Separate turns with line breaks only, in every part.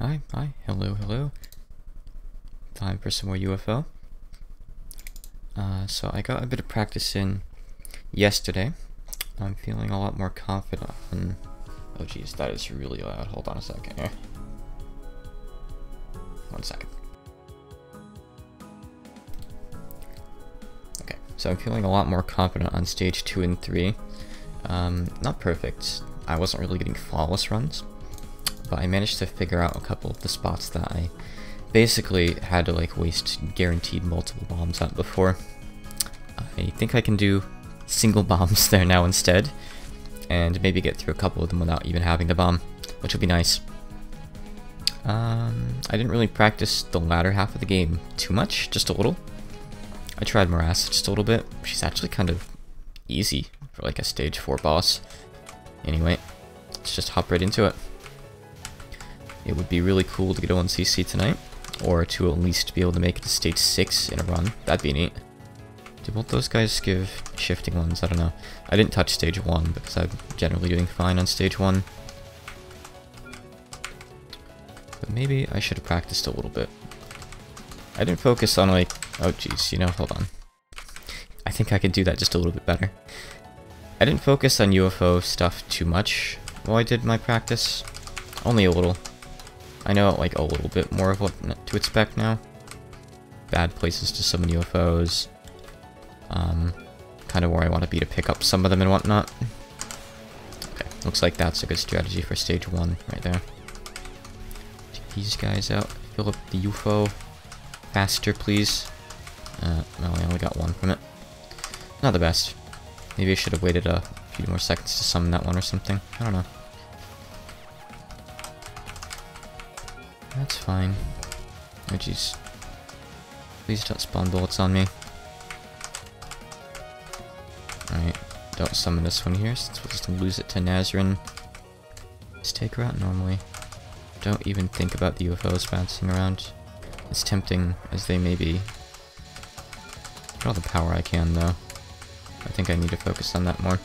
Hello, hello. Time for some more UFO. So I got a bit of practice in yesterday. I'm feeling a lot more confident and... Oh geez, that is really loud. Hold on a second here. 1 second. Okay, so I'm feeling a lot more confident on stage 2 and 3. Not perfect. I wasn't really getting flawless runs, but I managed to figure out a couple of the spots that I basically had to like waste guaranteed multiple bombs at before. I think I can do single bombs there now instead, and maybe get through a couple of them without even having to bomb, which would be nice. I didn't really practice the latter half of the game too much, just a little. I tried Morass just a little bit. She's actually kind of easy for like a stage 4 boss. Anyway, let's just hop right into it. It would be really cool to get a 1cc tonight, or to at least be able to make it to stage 6 in a run. That'd be neat. Do both those guys give shifting ones? I don't know. I didn't touch stage 1 because I'm generally doing fine on stage 1. But maybe I should have practiced a little bit. I didn't focus on like... Oh jeez, you know, hold on. I think I could do that just a little bit better. I didn't focus on UFO stuff too much while I did my practice. Only a little. I know like a little bit more of what to expect now. Bad places to summon UFOs. Kind of where I want to be to pick up some of them and whatnot. Okay, looks like that's a good strategy for stage 1 right there. Take these guys out. Fill up the UFO faster, please. Well, I only got one from it. Not the best. Maybe I should have waited a few more seconds to summon that one or something. I don't know. That's fine. Oh jeez. Please don't spawn bullets on me. Alright, don't summon this one here since we'll just lose it to Nazrin. Just take her out normally. Don't even think about the UFOs bouncing around. As tempting as they may be. Get all the power I can though. I think I need to focus on that more.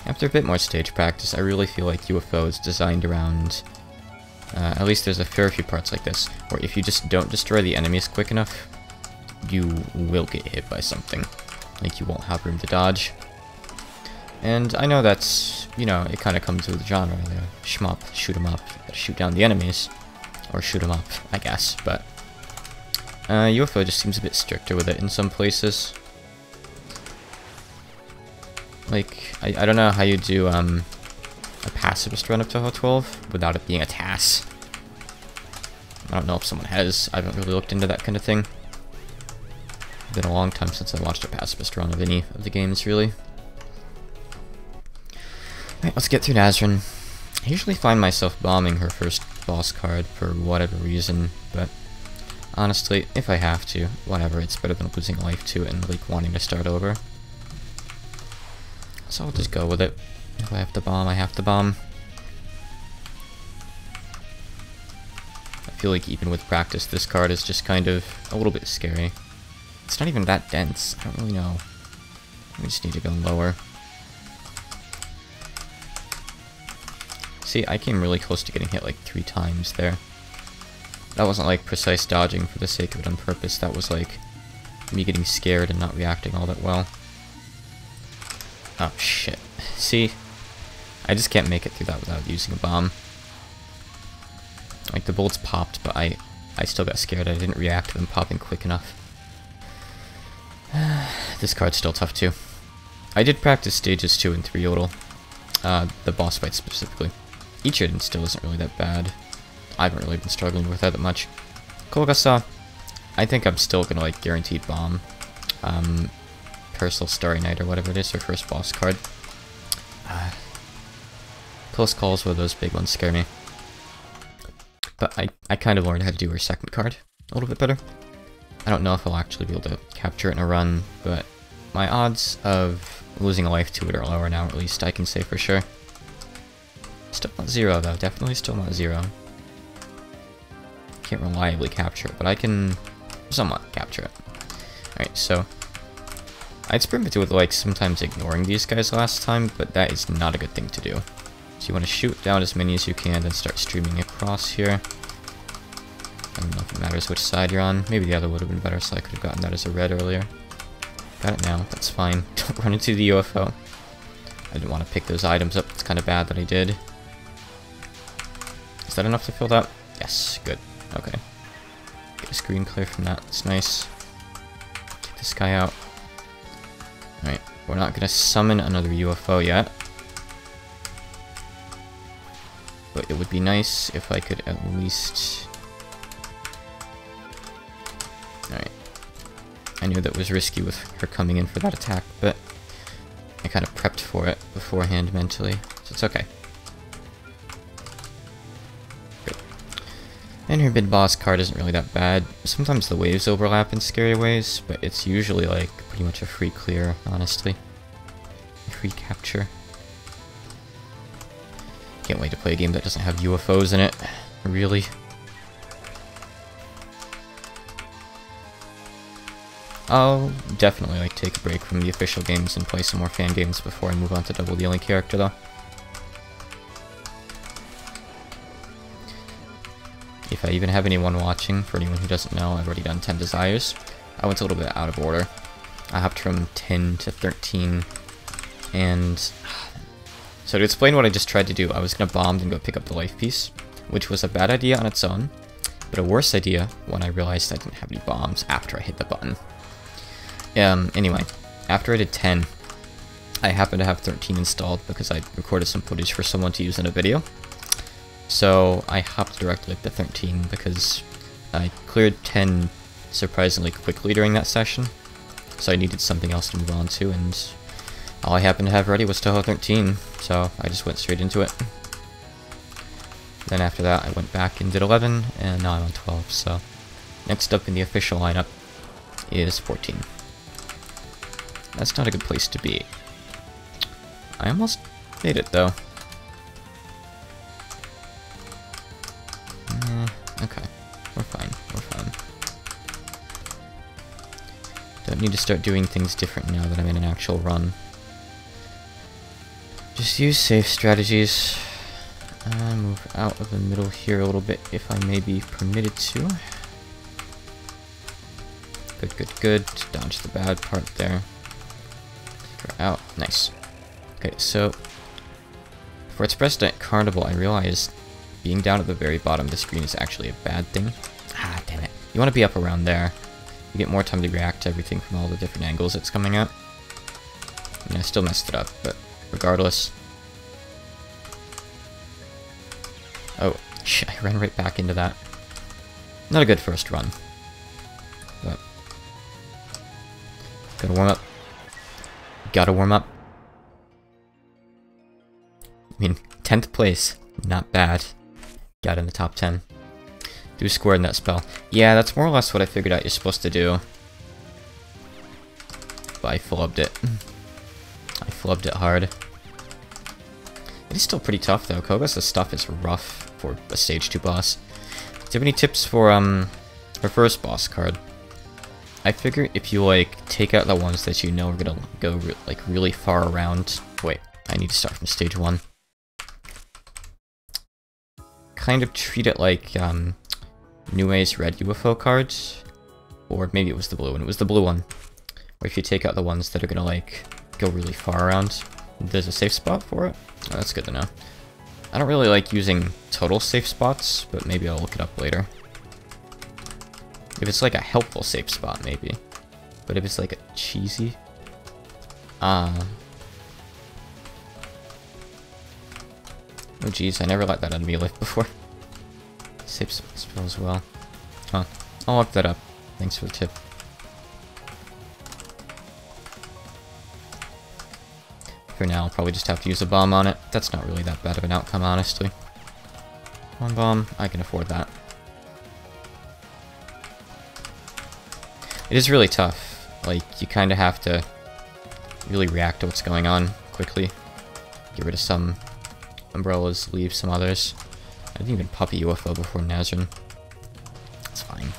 After a bit more stage practice, I really feel like UFO is designed around... at least there's a fair few parts like this, where if you just don't destroy the enemies quick enough, you will get hit by something. Like, you won't have room to dodge. And I know that's, you know, it kind of comes with the genre, shmup, shoot 'em up, shoot down the enemies. Or shoot 'em up, I guess, but... UFO just seems a bit stricter with it in some places. Like, I don't know how you do, a pacifist run up to Ho 12 without it being a TAS. I don't know if someone has. I haven't really looked into that kind of thing. It's been a long time since I watched a pacifist run of any of the games, really. Alright, let's get through Nazrin. I usually find myself bombing her first boss card for whatever reason, but honestly, if I have to, whatever, it's better than losing life to it and like wanting to start over. So I'll just go with it. If I have to bomb, I have to bomb. I feel like even with practice, this card is just kind of a little bit scary. It's not even that dense. I don't really know. We just need to go lower. See, I came really close to getting hit like 3 times there. That wasn't like precise dodging for the sake of it on purpose. That was like me getting scared and not reacting all that well. Oh shit. See? I just can't make it through that without using a bomb. Like, the bullets popped, but I still got scared. I didn't react to them popping quick enough. This card's still tough too. I did practice stages 2 and 3 a little. The boss fight specifically. Ichirin still isn't really that bad. I haven't really been struggling with that much. Kogasa, I think I'm still gonna like guaranteed bomb. Personal Starry Night or whatever it is, her first boss card. Close calls where those big ones scare me. But I kind of learned how to do her second card a little bit better. I don't know if I'll actually be able to capture it in a run, but my odds of losing a life to it are lower now, at least I can say for sure. Still not 0 though, definitely still not 0. Can't reliably capture it, but I can somewhat capture it. Alright, so I experimented with like sometimes ignoring these guys last time, but that is not a good thing to do. So you want to shoot down as many as you can, then start streaming across here. I don't know if it matters which side you're on. Maybe the other would have been better, so I could have gotten that as a red earlier. Got it now, that's fine. Don't run into the UFO. I didn't want to pick those items up, it's kind of bad that I did. Is that enough to fill that? Yes, good. Okay. Get a screen clear from that, that's nice. Take this guy out. Alright, we're not going to summon another UFO yet. But it would be nice if I could at least... Alright. I knew that was risky with her coming in for that attack, but I kind of prepped for it beforehand mentally, so it's okay. Good. And her mid-boss card isn't really that bad. Sometimes the waves overlap in scary ways, but it's usually like pretty much a free clear, honestly. A free capture. Can't wait to play a game that doesn't have UFOs in it. Really. I'll definitely like take a break from the official games and play some more fan games before I move on to double the only character though. If I even have anyone watching, for anyone who doesn't know, I've already done 10 Desires. I went a little bit out of order. I hopped from 10 to 13, and... So to explain what I just tried to do, I was going to bomb and go pick up the life piece, which was a bad idea on its own, but a worse idea when I realized I didn't have any bombs after I hit the button. Anyway, after I did 10, I happened to have 13 installed because I recorded some footage for someone to use in a video. So I hopped directly to 13 because I cleared 10 surprisingly quickly during that session. So I needed something else to move on to, and all I happened to have ready was Toho 13, so I just went straight into it. Then after that I went back and did 11, and now I'm on 12, so next up in the official lineup is 14. That's not a good place to be. I almost made it though. Okay, we're fine, we're fine. Don't need to start doing things different now that I'm in an actual run. Just use safe strategies. Move out of the middle here a little bit if I may be permitted to. Good, good, good. Dodge the bad part there. Take her out. Nice. Okay, so for its President Carnival, I realized being down at the very bottom of the screen is actually a bad thing. Ah, damn it. You want to be up around there. You get more time to react to everything from all the different angles it's coming at. I mean, I still messed it up, but regardless. Oh, I ran right back into that. Not a good first run. But gotta warm up. Gotta warm up. I mean, 10th place. Not bad. Got in the top 10. Do square in that spell. Yeah, that's more or less what I figured out you're supposed to do. But I flubbed it. I flubbed it hard. It is still pretty tough though. Koga's stuff is rough for a stage 2 boss. Do you have any tips for her first boss card? I figure if you like take out the ones that you know are gonna go like really far around. Wait, I need to start from stage 1. Kind of treat it like Nue's red UFO cards, or maybe it was the blue one. It was the blue one. Or if you take out the ones that are gonna like go really far around, there's a safe spot for it. Oh, that's good to know. I don't really like using total safe spots, but maybe I'll look it up later. If it's like a helpful safe spot, maybe. But if it's like a cheesy... Oh geez, I never let that enemy live before. Safe spell as well. Huh. I'll look that up. Thanks for the tip. For now, I'll probably just have to use a bomb on it. That's not really that bad of an outcome, honestly. One bomb, I can afford that. It is really tough. Like, you kind of have to really react to what's going on quickly. Get rid of some umbrellas, leave some others. I didn't even pop a UFO before Nazrin. It's fine.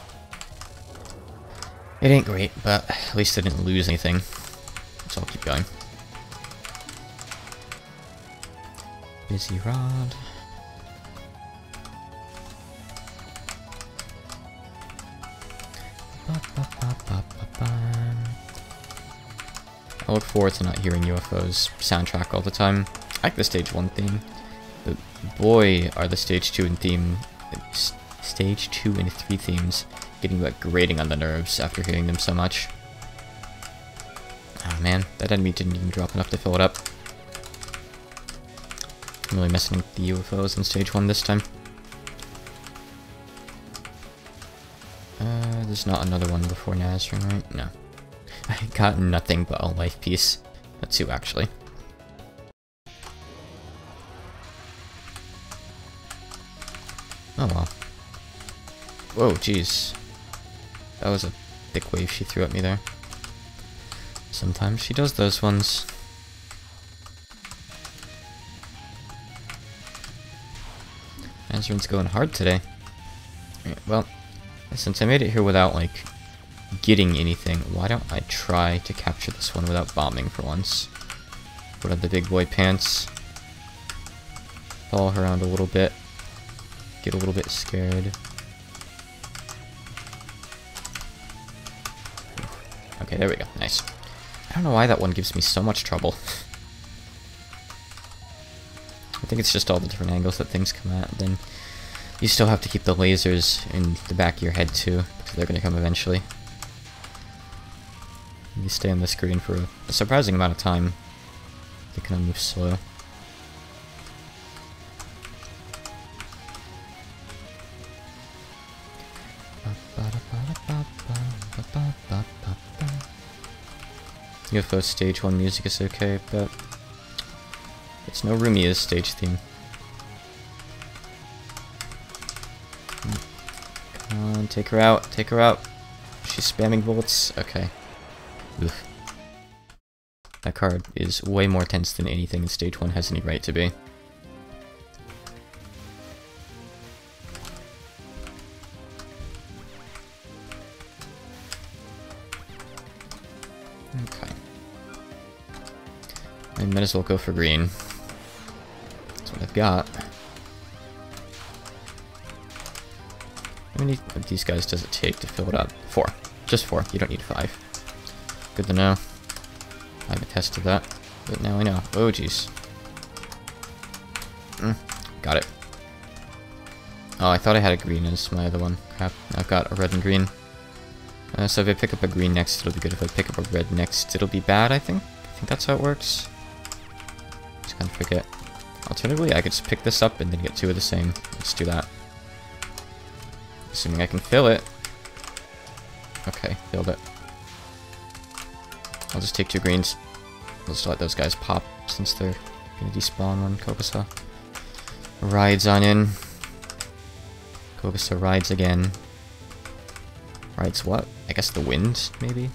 It ain't great, but at least I didn't lose anything. So I'll keep going. Busy rod. I look forward to not hearing UFOs soundtrack all the time. I like the stage 1 theme, but boy are the stage 2 and stage 2 and 3 themes getting like grating on the nerves after hearing them so much. Ah man, that enemy didn't even drop enough to fill it up. I'm really messing with the UFOs in stage 1 this time. There's not another one before Nazarene, right? No. I got nothing but a life piece. 2 actually. Oh well. Whoa, jeez. That was a thick wave she threw at me there. Sometimes she does those ones. Nazarene's going hard today. Alright, well, since I made it here without, like, getting anything, why don't I try to capture this one without bombing for once? Put on the big boy pants. Follow her around a little bit. Get a little bit scared. Okay, there we go. Nice. I don't know why that one gives me so much trouble. I think it's just all the different angles that things come at. Then you still have to keep the lasers in the back of your head too, because they're going to come eventually. You stay on the screen for a surprising amount of time. They kind of move slow. UFO stage 1 music is okay, but it's no Rumia's stage theme. Come on, take her out, take her out. She's spamming bullets. Okay. Oof. That card is way more tense than anything in stage 1 has any right to be. Okay. I might as well go for green. That's what I've got. How many of these guys does it take to fill it up? 4. Just 4. You don't need 5. Good to know. I haven't tested that, but now I know. Oh, jeez. Got it. Oh, I thought I had a green as my other one. Crap. I've got a red and green. So if I pick up a green next, it'll be good. If I pick up a red next, it'll be bad, I think. I think that's how it works. Just kind of forget. Alternatively, I could just pick this up and then get 2 of the same. Let's do that. Assuming I can fill it. Okay, filled it. I'll just take 2 greens. I'll just let those guys pop since they're gonna despawn when Kokusa rides on in. Kokusa rides again. Rides what? I guess the wind, maybe?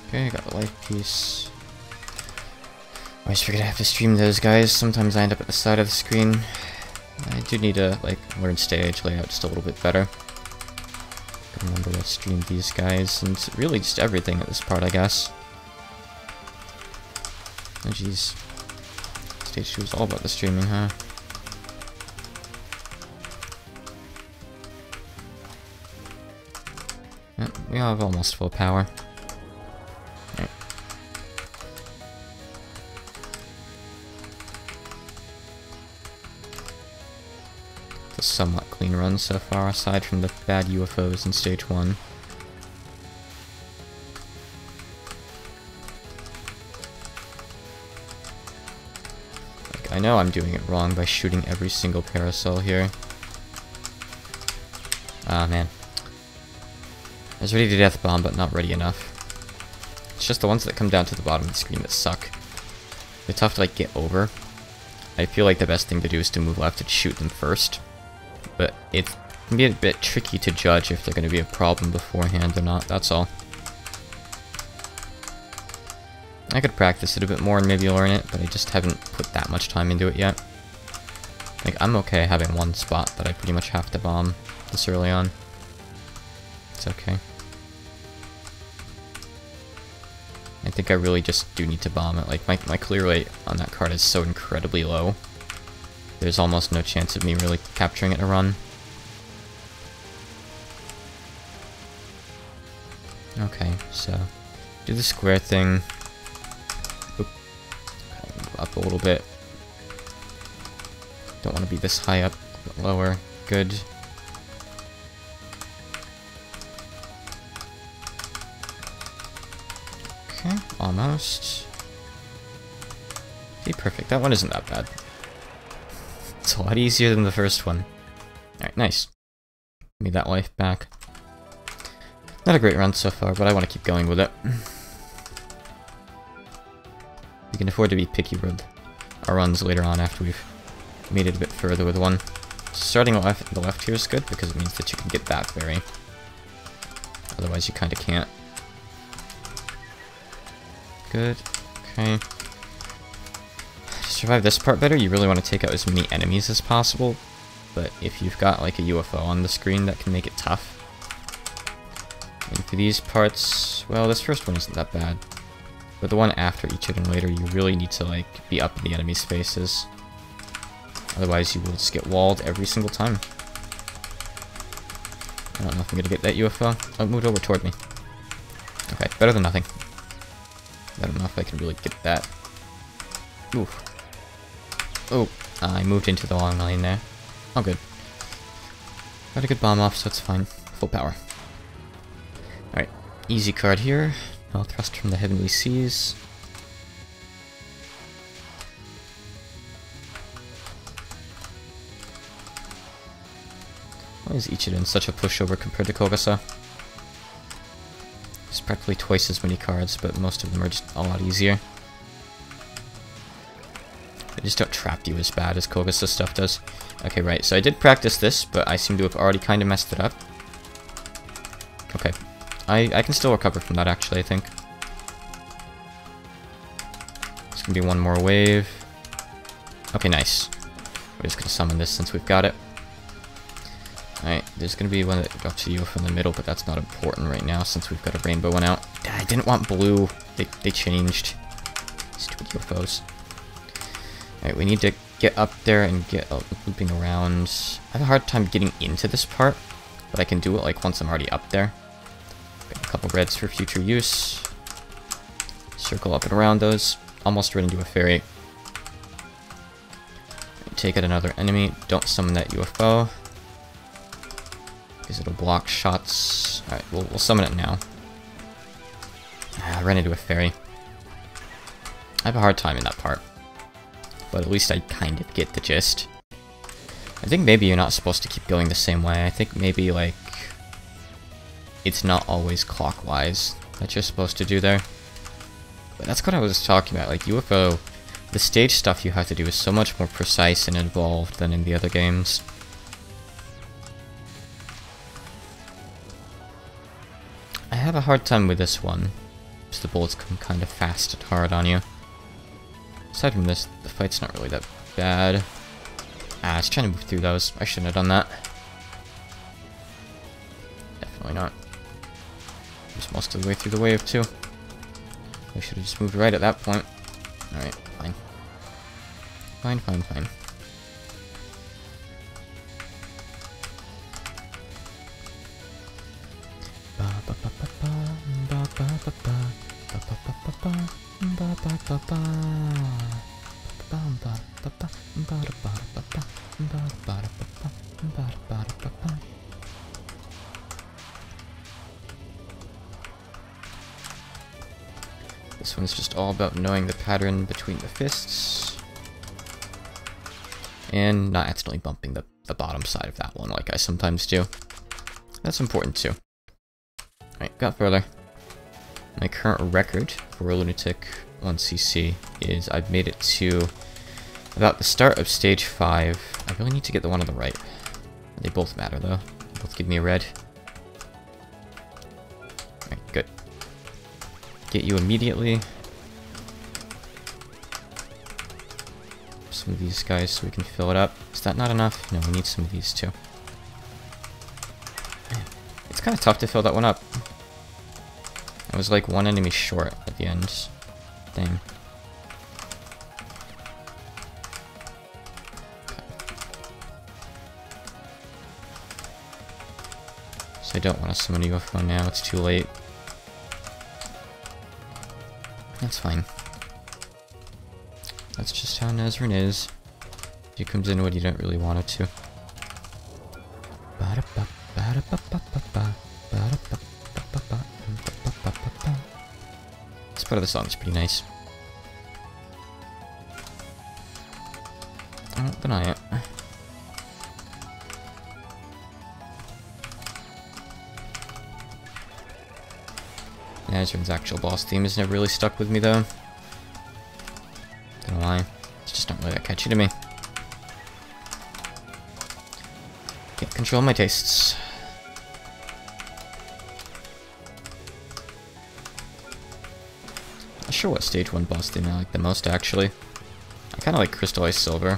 Okay, got the life piece. I always forget I have to stream those guys. Sometimes I end up at the side of the screen. I do need to, like, learn stage layout just a little bit better. Remember to stream these guys, and really just everything at this part, I guess. Oh jeez. Stage 2 is all about the streaming, huh? Yep, we all have almost full power. Right. It's a somewhat clean run so far, aside from the bad UFOs in stage 1. Like, I know I'm doing it wrong by shooting every single parasol here. Ah, man. I was ready to death bomb, but not ready enough. It's just the ones that come down to the bottom of the screen that suck. They're tough to, like, get over. I feel like the best thing to do is to move left and shoot them first. But it can be a bit tricky to judge if they're going to be a problem beforehand or not, that's all. I could practice it a bit more and maybe learn it, but I just haven't put that much time into it yet. Like, I'm okay having one spot that I pretty much have to bomb this early on. It's okay. I think I really just do need to bomb it. Like, my clear rate on that card is so incredibly low. There's almost no chance of me really capturing it in a run. Okay, so do the square thing. Oop. Okay, move up a little bit. Don't want to be this high up, a bit lower. Good. Okay, almost. Okay, perfect. That one isn't that bad. It's a lot easier than the first one. Alright, nice. Give me that life back. Not a great run so far, but I want to keep going with it. We can afford to be picky with our runs later on after we've made it a bit further with one. Starting the left here is good because it means that you can get that berry. Otherwise you kind of can't. Good. Okay. To survive this part better, you really want to take out as many enemies as possible. But if you've got like a UFO on the screen, that can make it tough. And for these parts, well, this first one isn't that bad. But the one after each hit and later, you really need to like be up in the enemies' faces. Otherwise, you will just get walled every single time. I don't know if I'm gonna get that UFO. Oh, it moved over toward me. Okay, better than nothing. I don't know if I can really get that. Ooh. Oh, I moved into the long lane there. Oh, good. Got a good bomb off, so it's fine. Full power. Alright, easy card here. I'll thrust from the heavenly seas. Why is Ichiden such a pushover compared to Kogasa? There's practically twice as many cards, but most of them are just a lot easier. They just don't trap you as bad as Kogasa stuff does. Okay, right, so I did practice this, but I seem to have already kind of messed it up. Okay. I can still recover from that, actually, I think. It's gonna be one more wave. Okay, nice. We're just gonna summon this since we've got it. Alright, there's gonna be one that drops a UFO in the middle, but that's not important right now since we've got a rainbow one out. I didn't want blue. They changed. Stupid UFOs. Alright, we need to get up there and get looping around. I have a hard time getting into this part, but I can do it like once I'm already up there. Got a couple reds for future use. Circle up and around those. Almost run into a fairy. Take out another enemy. Don't summon that UFO. Because it'll block shots. Alright, we'll summon it now. I ran into a fairy. I have a hard time in that part. But at least I kind of get the gist. I think maybe you're not supposed to keep going the same way. I think maybe, like, it's not always clockwise that you're supposed to do there. But that's what I was talking about. Like, UFO, the stage stuff you have to do is so much more precise and involved than in the other games. I have a hard time with this one, because the bullets come kind of fast and hard on you. Aside from this, the fight's not really that bad. I was trying to move through those. I shouldn't have done that. Definitely not. Just most of the way through the wave, too. I should have just moved right at that point. Alright, fine. Fine, fine, fine. This one's just all about knowing the pattern between the fists. And not accidentally bumping the bottom side of that one like I sometimes do. That's important too. Alright, got further. My current record for Lunatic 1cc is I've made it to about the start of stage 5. I really need to get the one on the right. They both matter though. They both give me a red. Alright, good. Get you immediately. some of these guys so we can fill it up. Is that not enough? No, we need some of these too. Man, it's kind of tough to fill that one up. I was like one enemy short at the end. Dang. So I don't want to summon a UFO now, it's too late. That's fine. That's just how Nezrin is. He comes in when you don't really want it to. This part of the song is pretty nice. I won't deny it. Nazrin's actual boss theme has never really stuck with me though. Don't know why. It's just not really that catchy to me. Can't control my tastes. Not sure what stage 1 boss theme I like the most actually. I kinda like Crystallized Silver.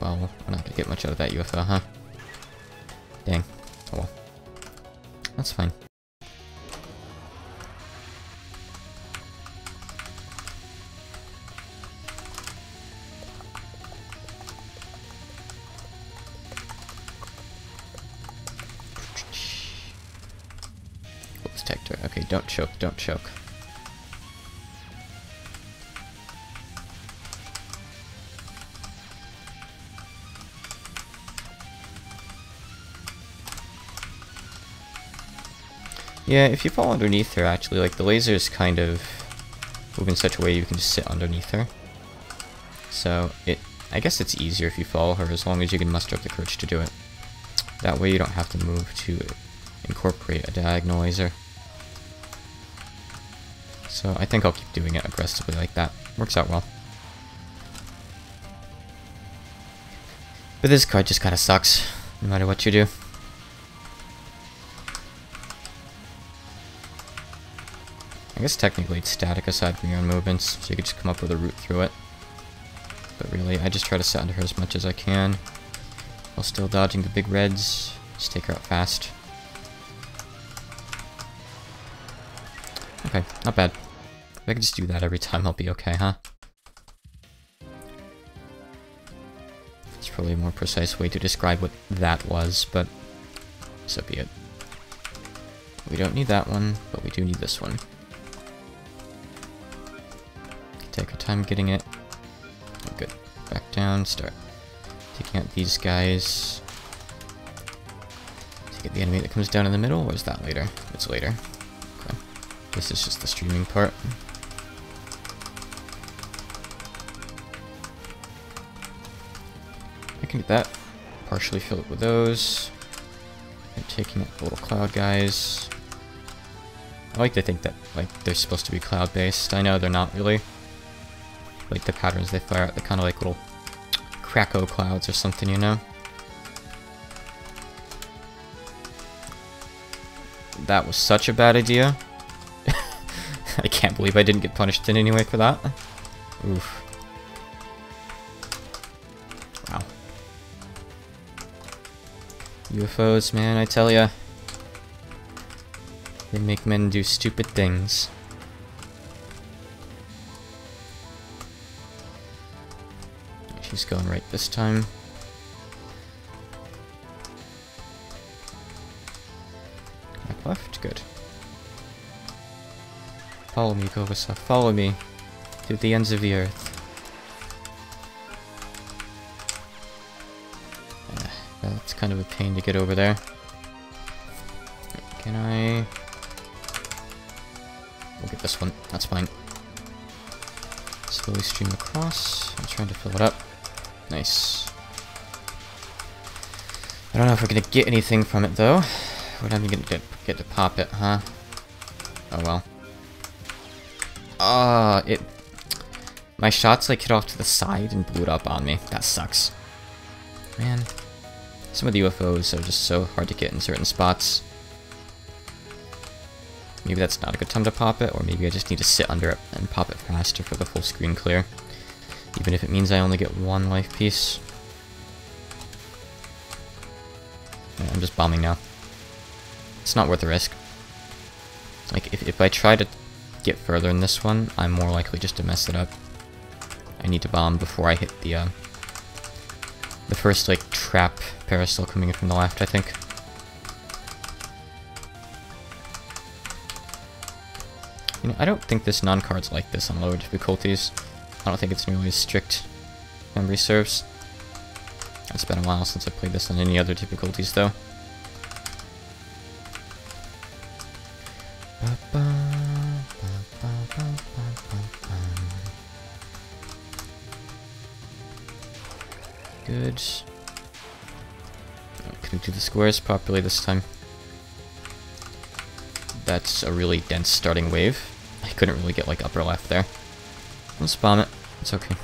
Well, we're not gonna get much out of that UFO, huh? Dang. Oh well. That's fine. Detector. Okay, don't choke, don't choke. Yeah, if you fall underneath her, actually, like, the lasers kind of move in such a way you can just sit underneath her. So, I guess it's easier if you follow her, as long as you can muster up the courage to do it. That way you don't have to move to incorporate a diagonal laser. So, I think I'll keep doing it aggressively like that. Works out well. But this card just kinda sucks, no matter what you do. I guess technically it's static aside from your own movements, so you could just come up with a route through it. But really, I just try to sit under her as much as I can, while still dodging the big reds. Just take her out fast. Okay, not bad. If I could just do that every time, I'll be okay, huh? It's probably a more precise way to describe what that was, but so be it. We don't need that one, but we do need this one. Take our time getting it. Oh, good. Back down, start taking out these guys. Take out the enemy that comes down in the middle, or is that later? It's later. Okay. This is just the streaming part. I can get that. Partially fill it with those. And taking out the little cloud guys. I like to think that, like, they're supposed to be cloud-based. I know they're not really. Like, the patterns they fire out, they're kind of like little Krakow clouds or something, you know? That was such a bad idea. I can't believe I didn't get punished in any way for that. Oof. Wow. UFOs, man, I tell ya. They make men do stupid things. She's going right this time. Back left, good. Follow me, Gogasa, follow me to the ends of the earth. That's kind of a pain to get over there. Can I... We'll get this one, that's fine. Slowly stream across. I'm trying to fill it up. Nice. I don't know if we're gonna get anything from it though. We're not even gonna get to pop it, huh? Oh well. My shots like hit off to the side and blew it up on me. That sucks. Man. Some of the UFOs are just so hard to get in certain spots. Maybe that's not a good time to pop it, or maybe I just need to sit under it and pop it faster for the full screen clear. Even if it means I only get one life piece. Yeah, I'm just bombing now. It's not worth the risk. Like, if I try to get further in this one, I'm more likely just to mess it up. I need to bomb before I hit the first, like, trap parasol coming in from the left, I think. You know, I don't think this non-card's like this on lower difficulties. I don't think it's nearly as strict, if memory serves. It's been a while since I played this on any other difficulties, though. Good. Couldn't do the squares properly this time. That's a really dense starting wave. I couldn't really get, like, upper left there. Let's bomb it. It's okay.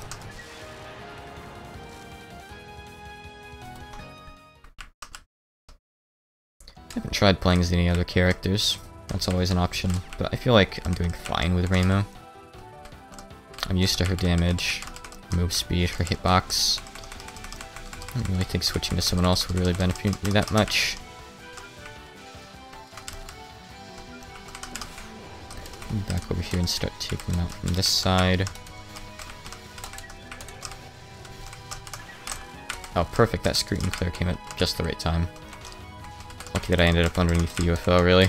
I haven't tried playing as any other characters. That's always an option, but I feel like I'm doing fine with Rainbow. I'm used to her damage, move speed, her hitbox. I don't really think switching to someone else would really benefit me that much. Back over here and start taking them out from this side. Oh, perfect. That screen clear came at just the right time. Lucky that I ended up underneath the UFO, really.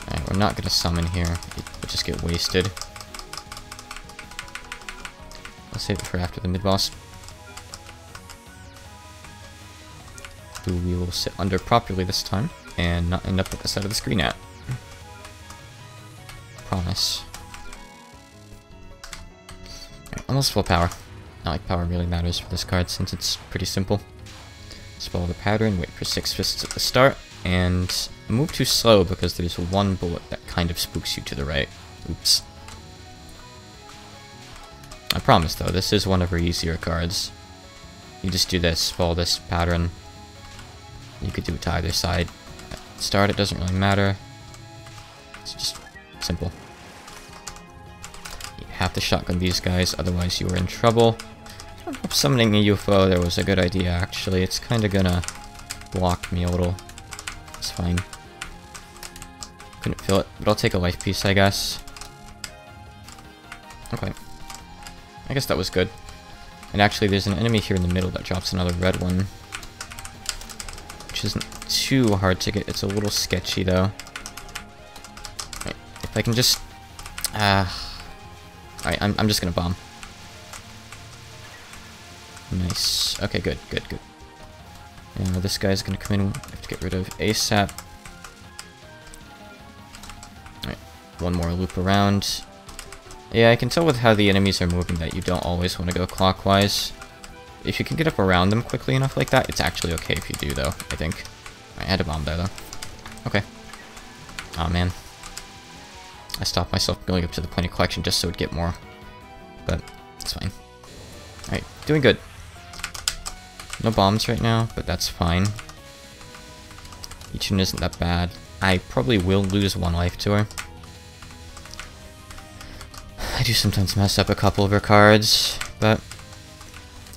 Alright, we're not gonna summon here. We'll just get wasted. I'll save it for after the mid-boss. Who we will sit under properly this time, and not end up at the side of the screen at. Promise. Right, almost full power. Not like power really matters for this card since it's pretty simple. Just follow the pattern, wait for 6 fists at the start, and move too slow because there's one bullet that kind of spooks you to the right. Oops. I promise though, this is one of her easier cards. You just do this, follow this pattern. You could do it to either side. At the start, it doesn't really matter. It's just simple. You have to shotgun these guys, otherwise you are in trouble. I don't know if summoning a UFO there was a good idea, actually. It's kind of gonna block me a little. It's fine. Couldn't feel it, but I'll take a life piece, I guess. Okay. I guess that was good. And actually, there's an enemy here in the middle that drops another red one. Which isn't too hard to get. It's a little sketchy, though. Right, if I can just... Alright, I'm just gonna bomb. Nice. Okay, good. And this guy's gonna come in. I have to get rid of ASAP. Alright, one more loop around. Yeah, I can tell with how the enemies are moving that you don't always want to go clockwise. If you can get up around them quickly enough like that, it's actually okay if you do, though, I think. I had a bomb there, though. Okay. Aw, man. I stopped myself going up to the point of collection just so it'd get more. But, it's fine. Alright, doing good. No bombs right now, but that's fine. Each one isn't that bad. I probably will lose one life to her. I do sometimes mess up a couple of her cards, but...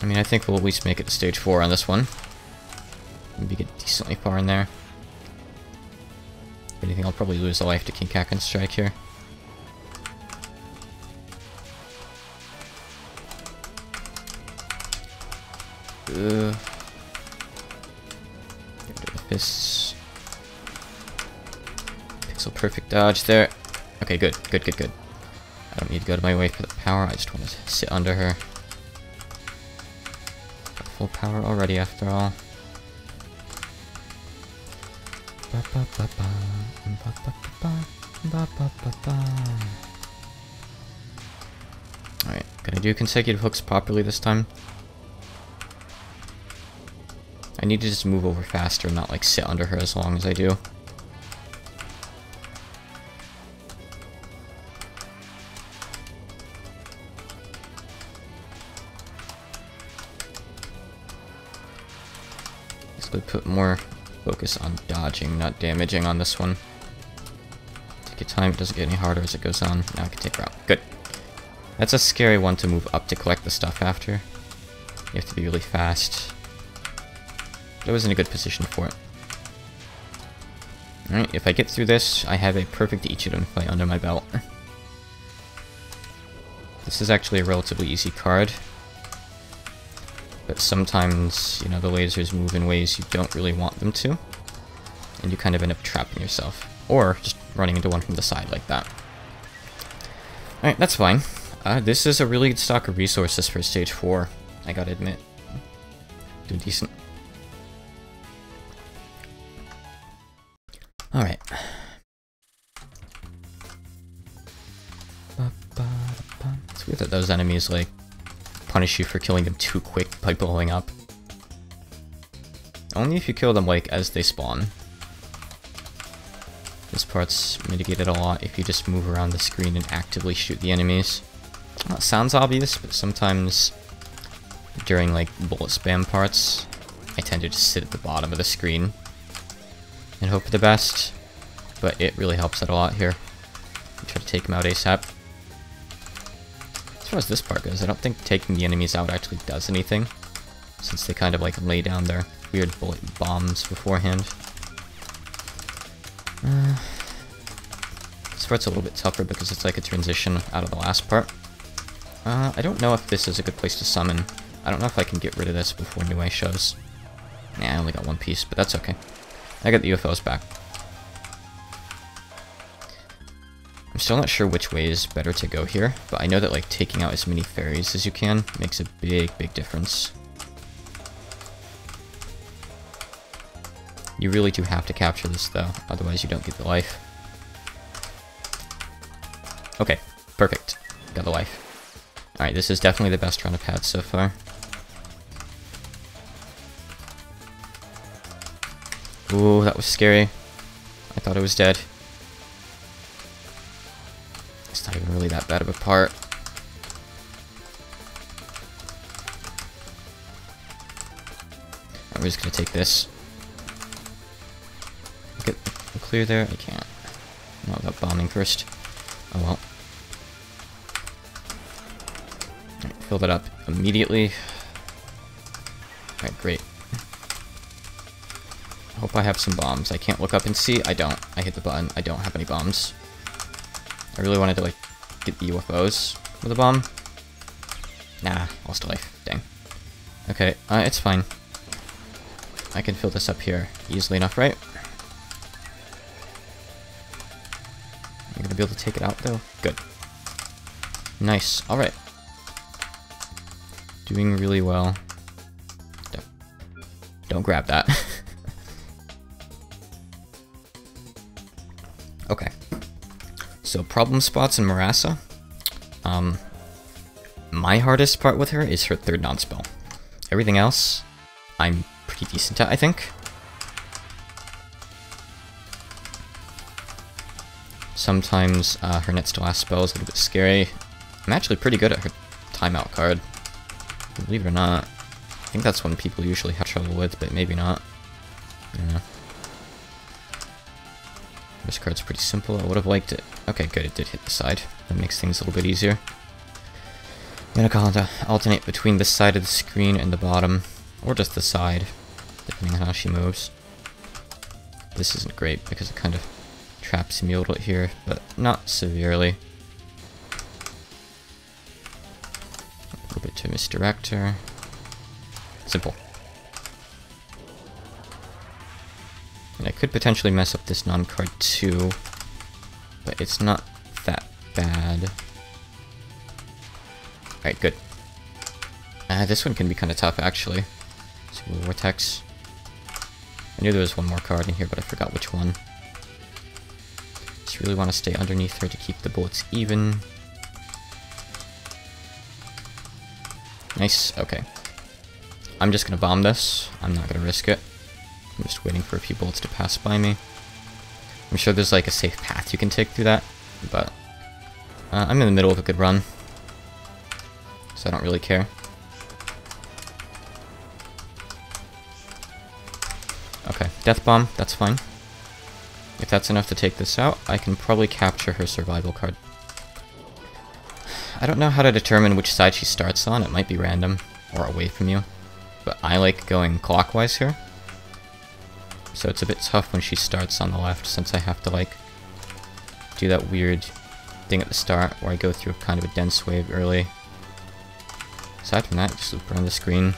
I mean, I think we'll at least make it to stage 4 on this one. Maybe get decently far in there. If anything, I'll probably lose a life to King Kaken's strike here. Get rid of the fists. Pixel perfect dodge there. Okay, good. I don't need to go to my way for the power, I just want to sit under her. Full power already, after all. Alright, gonna do consecutive hooks properly this time. I need to just move over faster, not like sit under her as long as I do. Basically put more focus on dodging, not damaging on this one. Take your time, it doesn't get any harder as it goes on. Now I can take her out. Good. That's a scary one to move up to collect the stuff after. You have to be really fast. But I was in a good position for it. Alright, if I get through this, I have a perfect Ichiran fight under my belt. This is actually a relatively easy card. But sometimes, you know, the lasers move in ways you don't really want them to. And you kind of end up trapping yourself. Or just running into one from the side like that. Alright, that's fine. This is a really good stock of resources for stage 4, I gotta admit. Doing decent. Alright. It's weird that those enemies, like, punish you for killing them too quick by blowing up. Only if you kill them, like, as they spawn. This part's mitigated a lot if you just move around the screen and actively shoot the enemies. Well, it sounds obvious, but sometimes during, like, bullet spam parts, I tend to just sit at the bottom of the screen and hope for the best, but it really helps out a lot here. Try to take him out ASAP. As far as this part goes, I don't think taking the enemies out actually does anything, since they kind of like lay down their weird bullet bombs beforehand. This part's a little bit tougher because it's like a transition out of the last part. I don't know if this is a good place to summon. I don't know if I can get rid of this before New Eye shows. Nah, I only got one piece, but that's okay. I got the UFOs back. I'm still not sure which way is better to go here, but I know that like taking out as many fairies as you can makes a big difference. You really do have to capture this though, otherwise you don't get the life. Okay, perfect. Got the life. Alright, this is definitely the best run I've had so far. Ooh, that was scary. I thought I was dead. It's not even really that bad of a part. We're just gonna take this. Get clear there. I can't. Not without bombing first. Oh well. Alright, fill that up immediately. Alright, great. I hope I have some bombs. I can't look up and see. I don't. I hit the button. I don't have any bombs. I really wanted to, like, get the UFOs with a bomb. Nah, lost a life. Dang. Okay, it's fine. I can fill this up here easily enough, right? I'm gonna be able to take it out, though. Good. Nice. Alright. Doing really well. Don't grab that. Okay. So, problem spots in Marassa. My hardest part with her is her third non-spell. Everything else, I'm pretty decent at, I think. Sometimes her next to last spell is a little bit scary. I'm actually pretty good at her timeout card. Believe it or not. I think that's one people usually have trouble with, but maybe not. Yeah. This card's pretty simple. I would have liked it. Okay, good. It did hit the side. That makes things a little bit easier. I'm gonna alternate between this side of the screen and the bottom, or just the side, depending on how she moves. This isn't great because it kind of traps me a little here, but not severely. A little bit to misdirect her. Simple. And I could potentially mess up this non-card too, but it's not that bad. Alright, good. This one can be kind of tough, actually. Single Vortex. I knew there was one more card in here, but I forgot which one. Just really want to stay underneath her to keep the bullets even. Nice, okay. I'm just gonna bomb this. I'm not gonna risk it. I'm just waiting for a few bullets to pass by me. I'm sure there's like a safe path you can take through that, but I'm in the middle of a good run, so I don't really care. Okay, Death Bomb, that's fine. If that's enough to take this out, I can probably capture her survival card. I don't know how to determine which side she starts on, it might be random, or away from you. But I like going clockwise here. So it's a bit tough when she starts on the left, since I have to, like, do that weird thing at the start, where I go through kind of a dense wave early. Aside from that, just loop around the screen.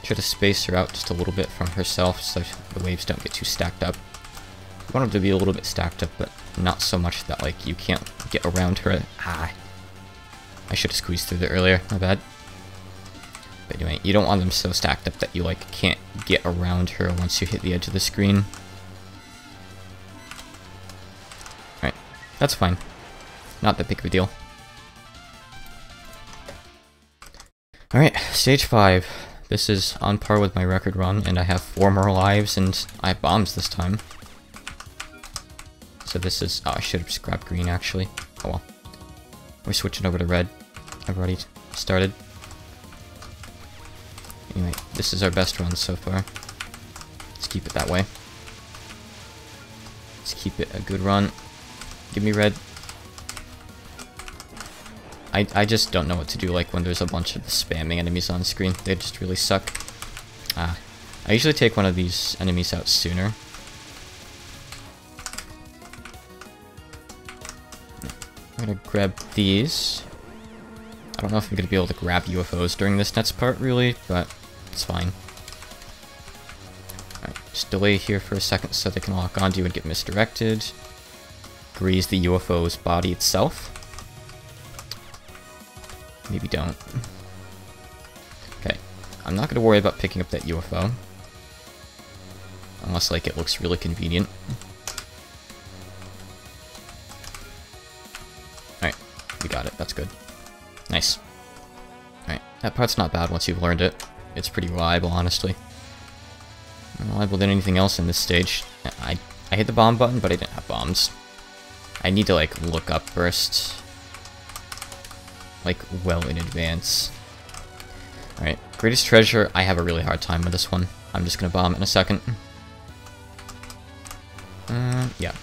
Try to space her out just a little bit from herself, so the waves don't get too stacked up. I want them to be a little bit stacked up, but not so much that, like, you can't get around her. Ah, I should have squeezed through there earlier, my bad. But anyway, you don't want them so stacked up that you, like, can't get around her once you hit the edge of the screen. Alright, that's fine. Not that big of a deal. Alright, stage 5. This is on par with my record run, and I have 4 more lives, and I have bombs this time. So this is... oh, I should have just grabbed green, actually. Oh well. We're switching over to red. I've already started. Anyway, this is our best run so far. Let's keep it that way. Let's keep it a good run. Give me red. I just don't know what to do, like, when there's a bunch of spamming enemies on screen. They just really suck. I usually take one of these enemies out sooner. I'm gonna grab these. I don't know if I'm gonna be able to grab UFOs during this next part, really, but it's fine. Alright, just delay here for a second so they can lock onto you and get misdirected. Grease the UFO's body itself. Maybe don't. Okay, I'm not gonna worry about picking up that UFO. Unless, like, it looks really convenient. Alright, we got it, that's good. Nice. Alright, that part's not bad once you've learned it. It's pretty reliable, honestly. More reliable than anything else in this stage. I hit the bomb button, but I didn't have bombs. I need to, like, look up first. Like, well in advance. Alright, Greatest Treasure, I have a really hard time with this one. I'm just gonna bomb it in a second. Yeah.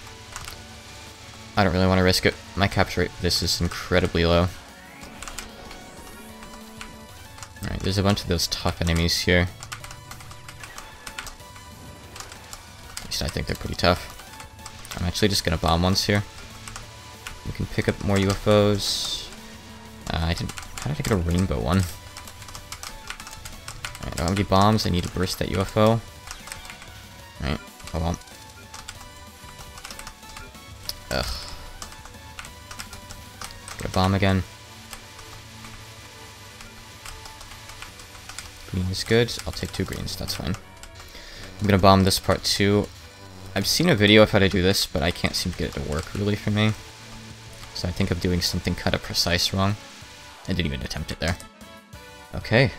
I don't really want to risk it. My capture rate for this is incredibly low. Alright, there's a bunch of those tough enemies here. At least I think they're pretty tough. I'm actually just gonna bomb once here. We can pick up more UFOs. How did I get a rainbow one? Alright, I don't have any bombs, I need to burst that UFO. Alright, oh well. Ugh. Get a bomb again. Green is good, I'll take 2 greens, that's fine. I'm gonna bomb this part too. I've seen a video of how to do this, but I can't seem to get it to work really for me. So I think I'm doing something kind of precise wrong. I didn't even attempt it there. Okay.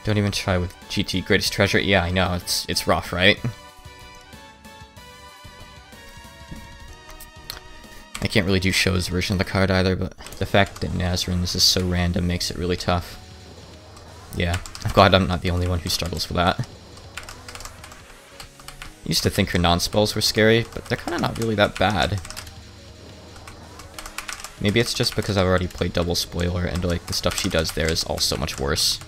Don't even try with GT Greatest Treasure. Yeah, I know, it's rough, right? I can't really do Show's version of the card either, but the fact that Nazrin's is so random makes it really tough. Yeah, I'm glad I'm not the only one who struggles with that. I used to think her non-spells were scary, but they're kind of not really that bad. Maybe it's just because I've already played Double Spoiler, and, like, the stuff she does there is all so much worse.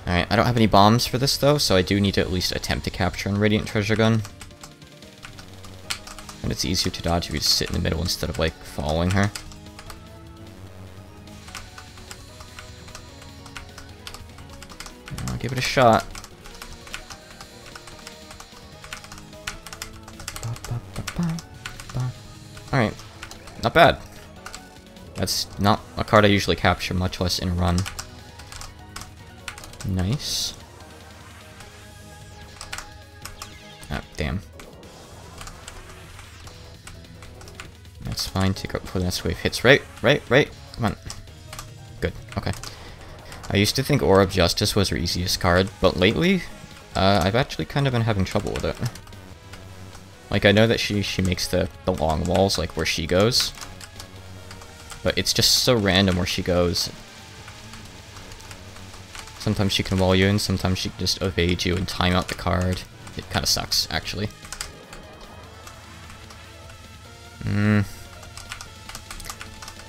Alright, I don't have any bombs for this, though, so I do need to at least attempt to capture on Radiant Treasure Gun. And it's easier to dodge if you just sit in the middle instead of, like, following her. I'll give it a shot. Alright, not bad. That's not a card I usually capture, much less in a run. Nice. Ah, damn. That's fine, take out before the next wave hits. Right, come on. Good, okay. I used to think Aura of Justice was her easiest card, but lately, I've actually kind of been having trouble with it. Like, I know that she makes the long walls, like, where she goes. But it's just so random where she goes. Sometimes she can wall you in, sometimes she can just evade you and time out the card. It kind of sucks, actually.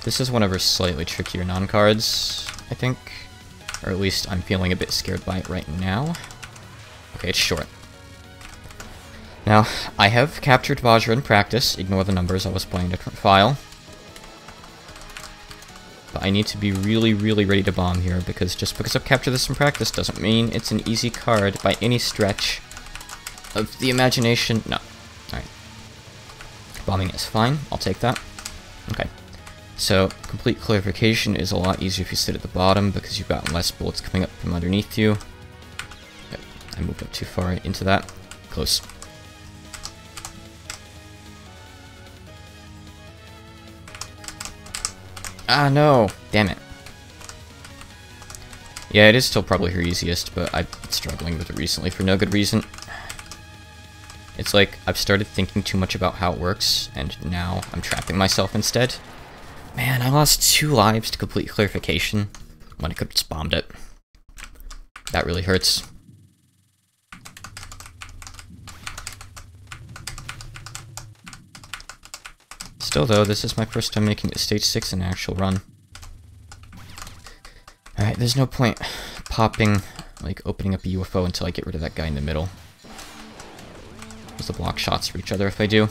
This is one of her slightly trickier non-cards, I think. Or at least I'm feeling a bit scared by it right now. Okay, it's short. Now, I have captured Vajra in practice. Ignore the numbers, I was playing a different file. But I need to be really, really ready to bomb here, because just because I've captured this in practice doesn't mean it's an easy card by any stretch of the imagination. No. Alright. Bombing is fine. I'll take that. Okay. So, complete clarification is a lot easier if you sit at the bottom, because you've got less bullets coming up from underneath you. Okay. I moved up too far into that. Close. Ah, no! Damn it. Yeah, it is still probably her easiest, but I've been struggling with it recently for no good reason. It's like, I've started thinking too much about how it works, and now I'm trapping myself instead. Man, I lost 2 lives to complete clarification, when I could have just bombed it. That really hurts. Still though, this is my first time making it to stage 6 in an actual run. Alright, there's no point popping, like opening up a UFO until I get rid of that guy in the middle. There's the block shots for each other if I do.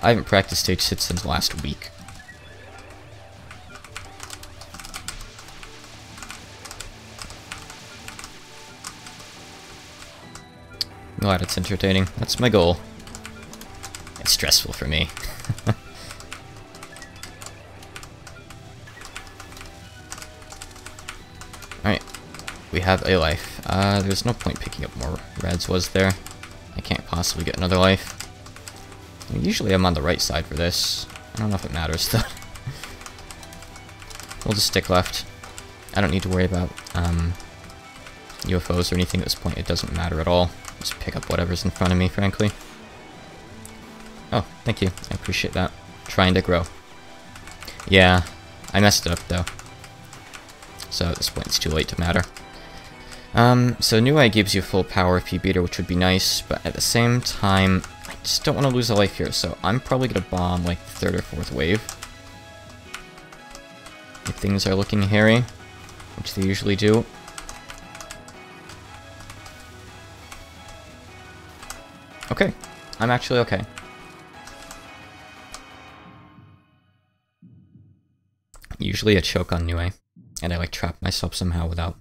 I haven't practiced stage 6 since last week. Glad it's entertaining. That's my goal. It's stressful for me. Alright. We have a life. There's no point picking up more reds, was there? I can't possibly get another life. I mean, usually I'm on the right side for this. I don't know if it matters, though. We'll just stick left. I don't need to worry about UFOs or anything at this point. It doesn't matter at all. Just pick up whatever's in front of me, frankly. Oh, thank you. I appreciate that. Trying to grow. Yeah, I messed it up, though. So at this point, it's too late to matter. So New Eye gives you full power if you beat her, which would be nice, but at the same time, I just don't want to lose a life here, so I'm probably going to bomb, like, the 3rd or 4th wave. If things are looking hairy, which they usually do. Okay. I'm actually okay. Usually I choke on New Eye, and I, like, trap myself somehow without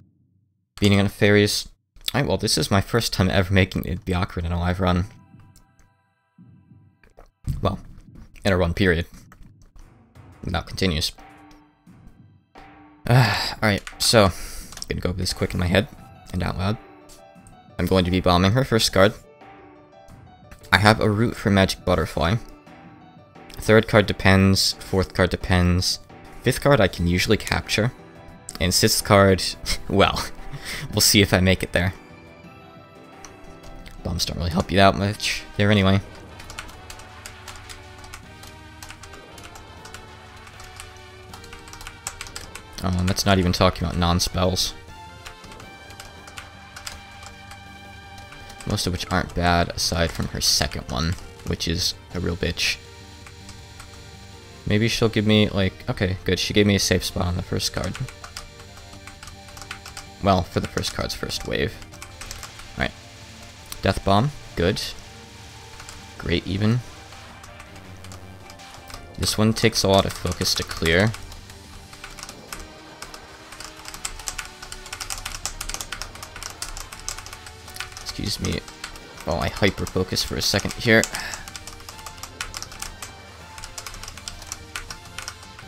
beating on fairies. Alright, well, this is my first time ever making it Byakuran in a live run. Well, in a run period. That continues. Alright, so, I'm gonna go over this quick in my head, and out loud. I'm going to be bombing her first card. I have a route for Magic Butterfly. 3rd card depends, 4th card depends. 5th card I can usually capture. And 6th card, well, we'll see if I make it there. Bombs don't really help you out much there anyway. And that's not even talking about non-spells. Most of which aren't bad, aside from her second one, which is a real bitch. Maybe she'll give me, like, okay, good, she gave me a safe spot on the first card. Well, for the first card's first wave. Alright. Death Bomb, good. Great, even. This one takes a lot of focus to clear. Excuse me while I hyper-focus for a second here.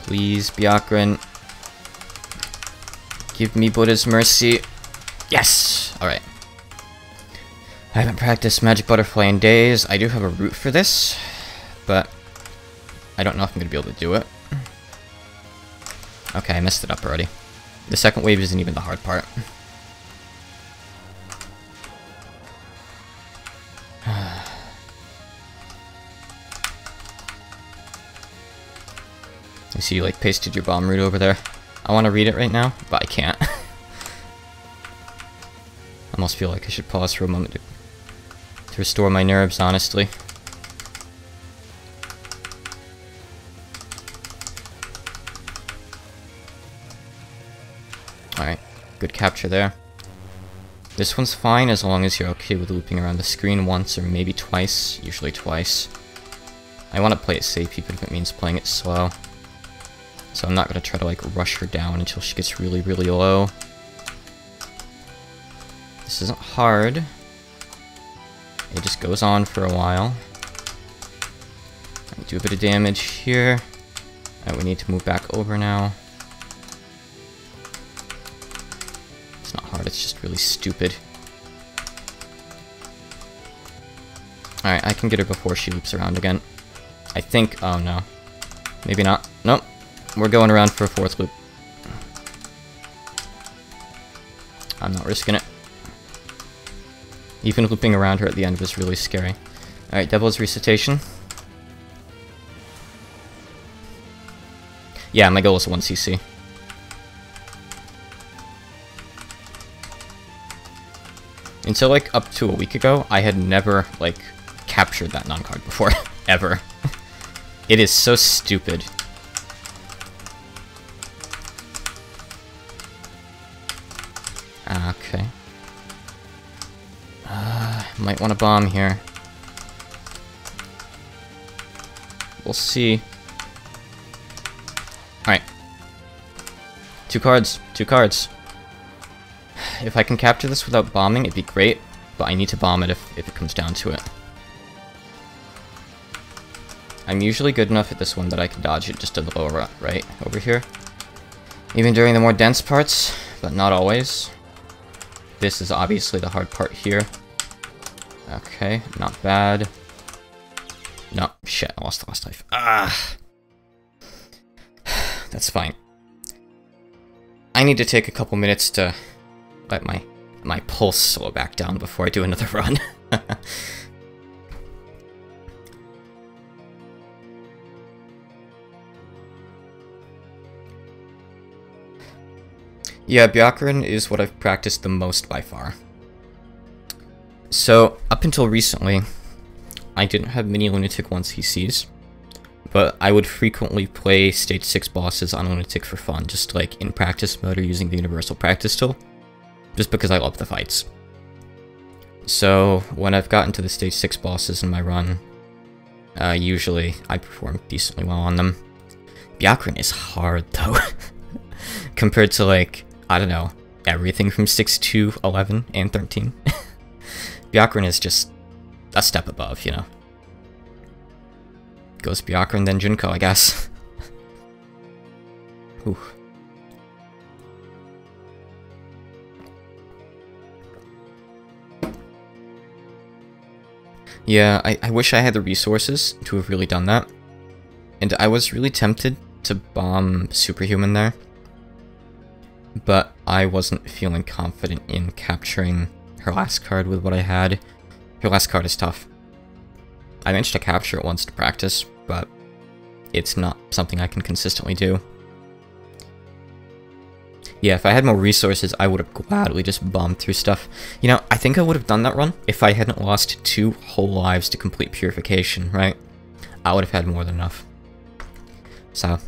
Please, Byakuran. Give me Buddha's mercy. Yes! Alright. I haven't practiced Magic Butterfly in days. I do have a route for this, but I don't know if I'm going to be able to do it. Okay, I messed it up already. The second wave isn't even the hard part. I see you, like, pasted your bomb route over there. I want to read it right now, but I can't. I almost feel like I should pause for a moment to restore my nerves, honestly. Alright, good capture there. This one's fine as long as you're okay with looping around the screen once or maybe twice, usually twice. I want to play it safe even if it means playing it slow. So I'm not going to try to like rush her down until she gets really, really low. This isn't hard. It just goes on for a while. I do a bit of damage here. And we need to move back over now. It's not hard, it's just really stupid. Alright, I can get her before she loops around again. I think, oh no. Maybe not. Nope. We're going around for a fourth loop. I'm not risking it. Even looping around her at the end was really scary. Alright, Devil's Recitation. Yeah, my goal is 1 CC. Until like up to a week ago, I had never like captured that non-card before. Ever. It is so stupid. Okay. Might want to bomb here. We'll see. Alright. 2 cards. 2 cards. If I can capture this without bombing, it'd be great, but I need to bomb it if it comes down to it. I'm usually good enough at this one that I can dodge it just to the lower right over here. Even during the more dense parts, but not always. This is obviously the hard part here. Okay, not bad. No, shit, I lost the last life. Ah! That's fine. I need to take a couple minutes to let my pulse slow back down before I do another run. Yeah, Byakuran is what I've practiced the most by far. So, up until recently, I didn't have many Lunatic 1 CCs, but I would frequently play Stage 6 bosses on Lunatic for fun, just like in practice mode or using the universal practice tool, just because I love the fights. So, when I've gotten to the Stage 6 bosses in my run, usually I perform decently well on them. Byakuran is hard, though, compared to, like, I don't know, everything from 6 to 11 and 13. Byakuran is just a step above, you know. Goes Byakuran, then Junko, I guess. Ooh. Yeah, I wish I had the resources to have really done that. And I was really tempted to bomb Superhuman there. But I wasn't feeling confident in capturing her last card with what I had. Her last card is tough. I managed to capture it once to practice, but it's not something I can consistently do. Yeah, if I had more resources, I would have gladly just bombed through stuff. You know, I think I would have done that run if I hadn't lost 2 whole lives to complete purification, right? I would have had more than enough. So,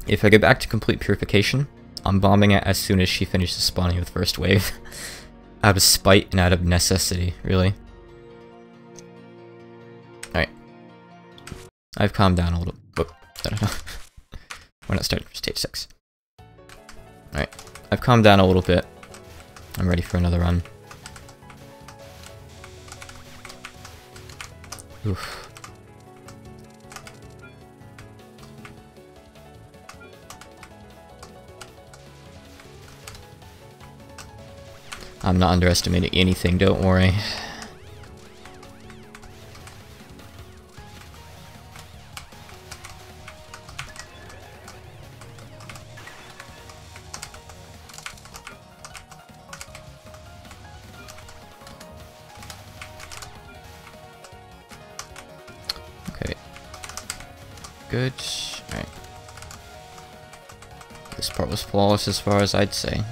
if I get back to complete purification, I'm bombing it as soon as she finishes spawning with first wave. Out of spite and out of necessity, really. Alright. I've calmed down a little. Oh, I don't know. We're not starting for stage 6. Alright. I've calmed down a little bit. I'm ready for another run. Oof. I'm not underestimating anything, don't worry. Okay. Good. Alright. This part was flawless as far as I'd say.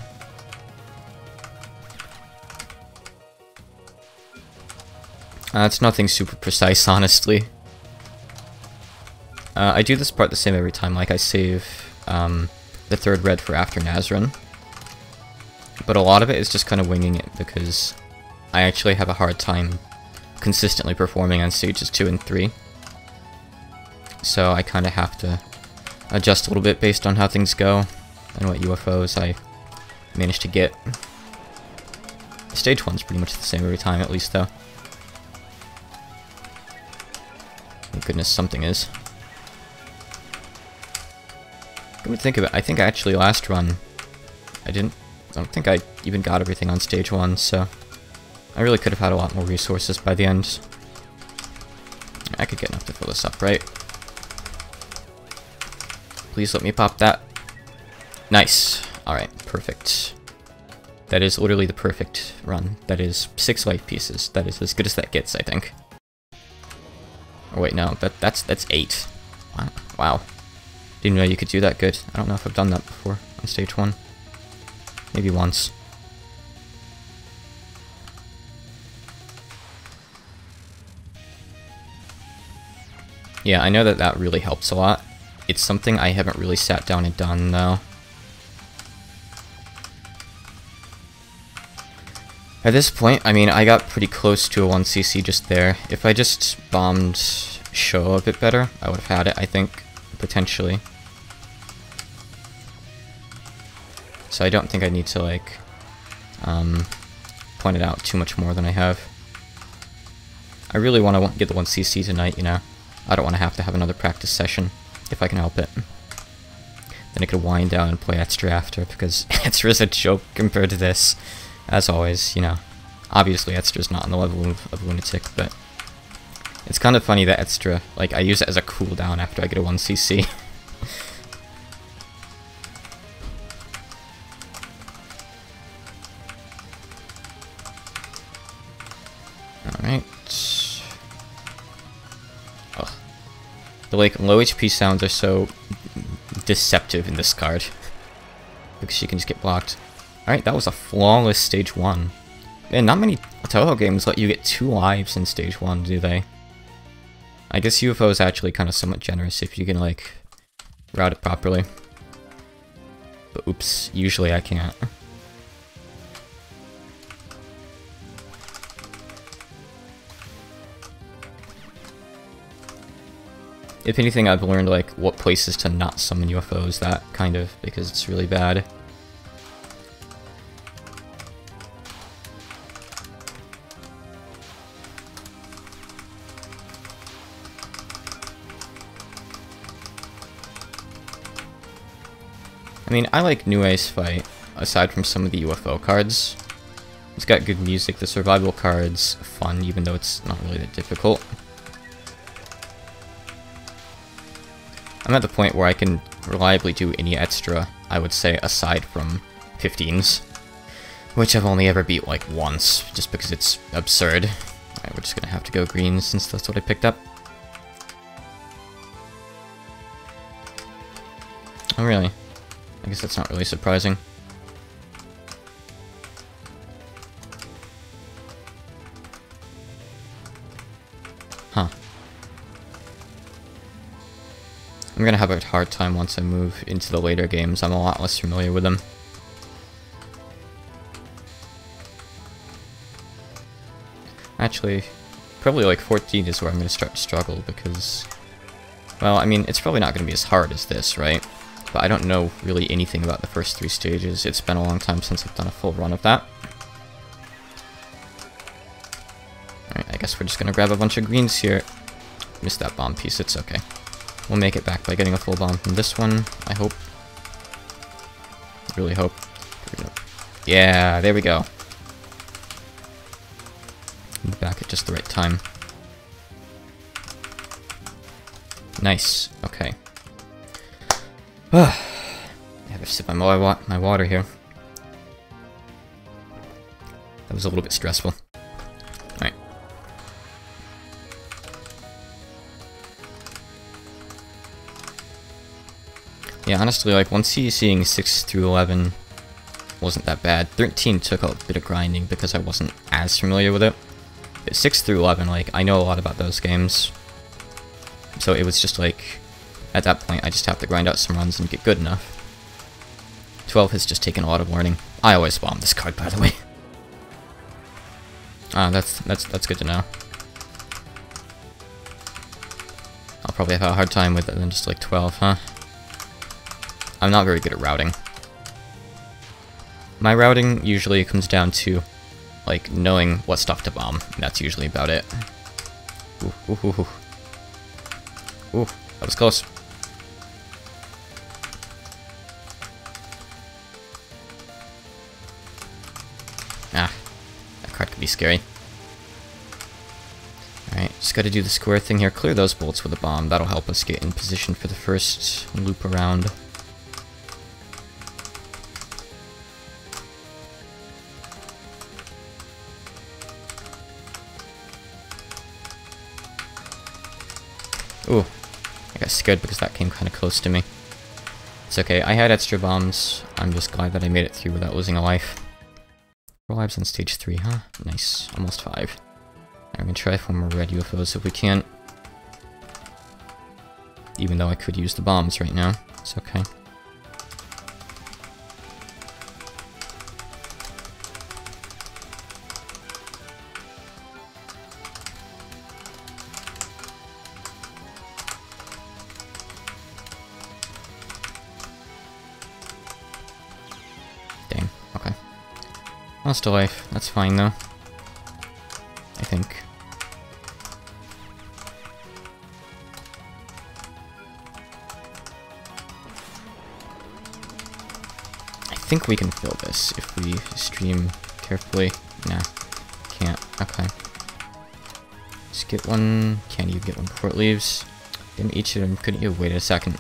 It's nothing super precise, honestly. I do this part the same every time, like I save the third red for after Nazarene. But a lot of it is just kind of winging it, because I actually have a hard time consistently performing on stages 2 and 3. So I kind of have to adjust a little bit based on how things go, and what UFOs I manage to get. Stage 1's pretty much the same every time, at least, though. Thank goodness something is. Come to think of it, I think actually last run, I don't think I even got everything on stage 1, so I really could have had a lot more resources by the end. I could get enough to fill this up, right? Please let me pop that. Nice. Alright, perfect. That is literally the perfect run. That is 6 life pieces. That is as good as that gets, I think. Oh wait, no, that's 8. Wow. Wow. Didn't know you could do that good. I don't know if I've done that before on stage 1. Maybe once. Yeah, I know that that really helps a lot. It's something I haven't really sat down and done, though. At this point, I mean, I got pretty close to a 1cc just there. If I just bombed Show a bit better, I would have had it, I think, potentially. So I don't think I need to, like, point it out too much more than I have. I really want to get the 1cc tonight, you know. I don't want to have another practice session, if I can help it. Then I could wind down and play extra after, because extra is a joke compared to this. As always, you know. Obviously extra's not on the level of Lunatic, but it's kind of funny that extra, like, I use it as a cooldown after I get a 1cc. Alright. Oh. The, like, low HP sounds are so deceptive in this card. Because she can just get blocked. Alright, that was a flawless stage 1. Man, not many Toho games let you get 2 lives in stage 1, do they? I guess UFO is actually kind of somewhat generous if you can, like, route it properly. But oops, usually I can't. If anything, I've learned, like, what places to not summon UFOs, that kind of, because it's really bad. I mean, I like New Ace Fight, aside from some of the UFO cards. It's got good music, the survival card's fun, even though it's not really that difficult. I'm at the point where I can reliably do any extra, I would say, aside from 15s. Which I've only ever beat, like, once, just because it's absurd. Alright, we're just gonna have to go green since that's what I picked up. Oh, really? I guess that's not really surprising. Huh. I'm gonna have a hard time once I move into the later games. I'm a lot less familiar with them. Actually, probably like 14 is where I'm gonna start to struggle because... Well, I mean, it's probably not gonna be as hard as this, right? But I don't know really anything about the first 3 stages. It's been a long time since I've done a full run of that. Alright, I guess we're just gonna grab a bunch of greens here. Missed that bomb piece, it's okay. We'll make it back by getting a full bomb from this one, I hope. Really hope. Yeah, there we go. Back at just the right time. Nice, okay. I have to sip my water here. That was a little bit stressful. Alright. Yeah, honestly, like, once seeing 6 through 11 wasn't that bad. 13 took a bit of grinding because I wasn't as familiar with it. But 6 through 11, like, I know a lot about those games. So it was just like, at that point, I just have to grind out some runs and get good enough. 12 has just taken a lot of learning. I always bomb this card, by the way. That's good to know. I'll probably have a hard time with it than just like 12, huh? I'm not very good at routing. My routing usually comes down to, like, knowing what stuff to bomb. And that's usually about it. Ooh, ooh, ooh, ooh. Ooh, that was close. Ah, that card could be scary. Alright, just gotta do the square thing here. Clear those bolts with a bomb. That'll help us get in position for the first loop around. Ooh, I got scared because that came kind of close to me. It's okay, I had extra bombs. I'm just glad that I made it through without losing a life. 4 lives on stage 3, huh? Nice, almost 5. I'm gonna try for more red UFOs if we can. Even though I could use the bombs right now. It's okay. Dang, okay. Lost a life. That's fine though. I think. I think we can fill this if we stream carefully. Nah, can't. Okay. Just get one. Can't you get one before it leaves? Damn, each of them. Couldn't you wait a second?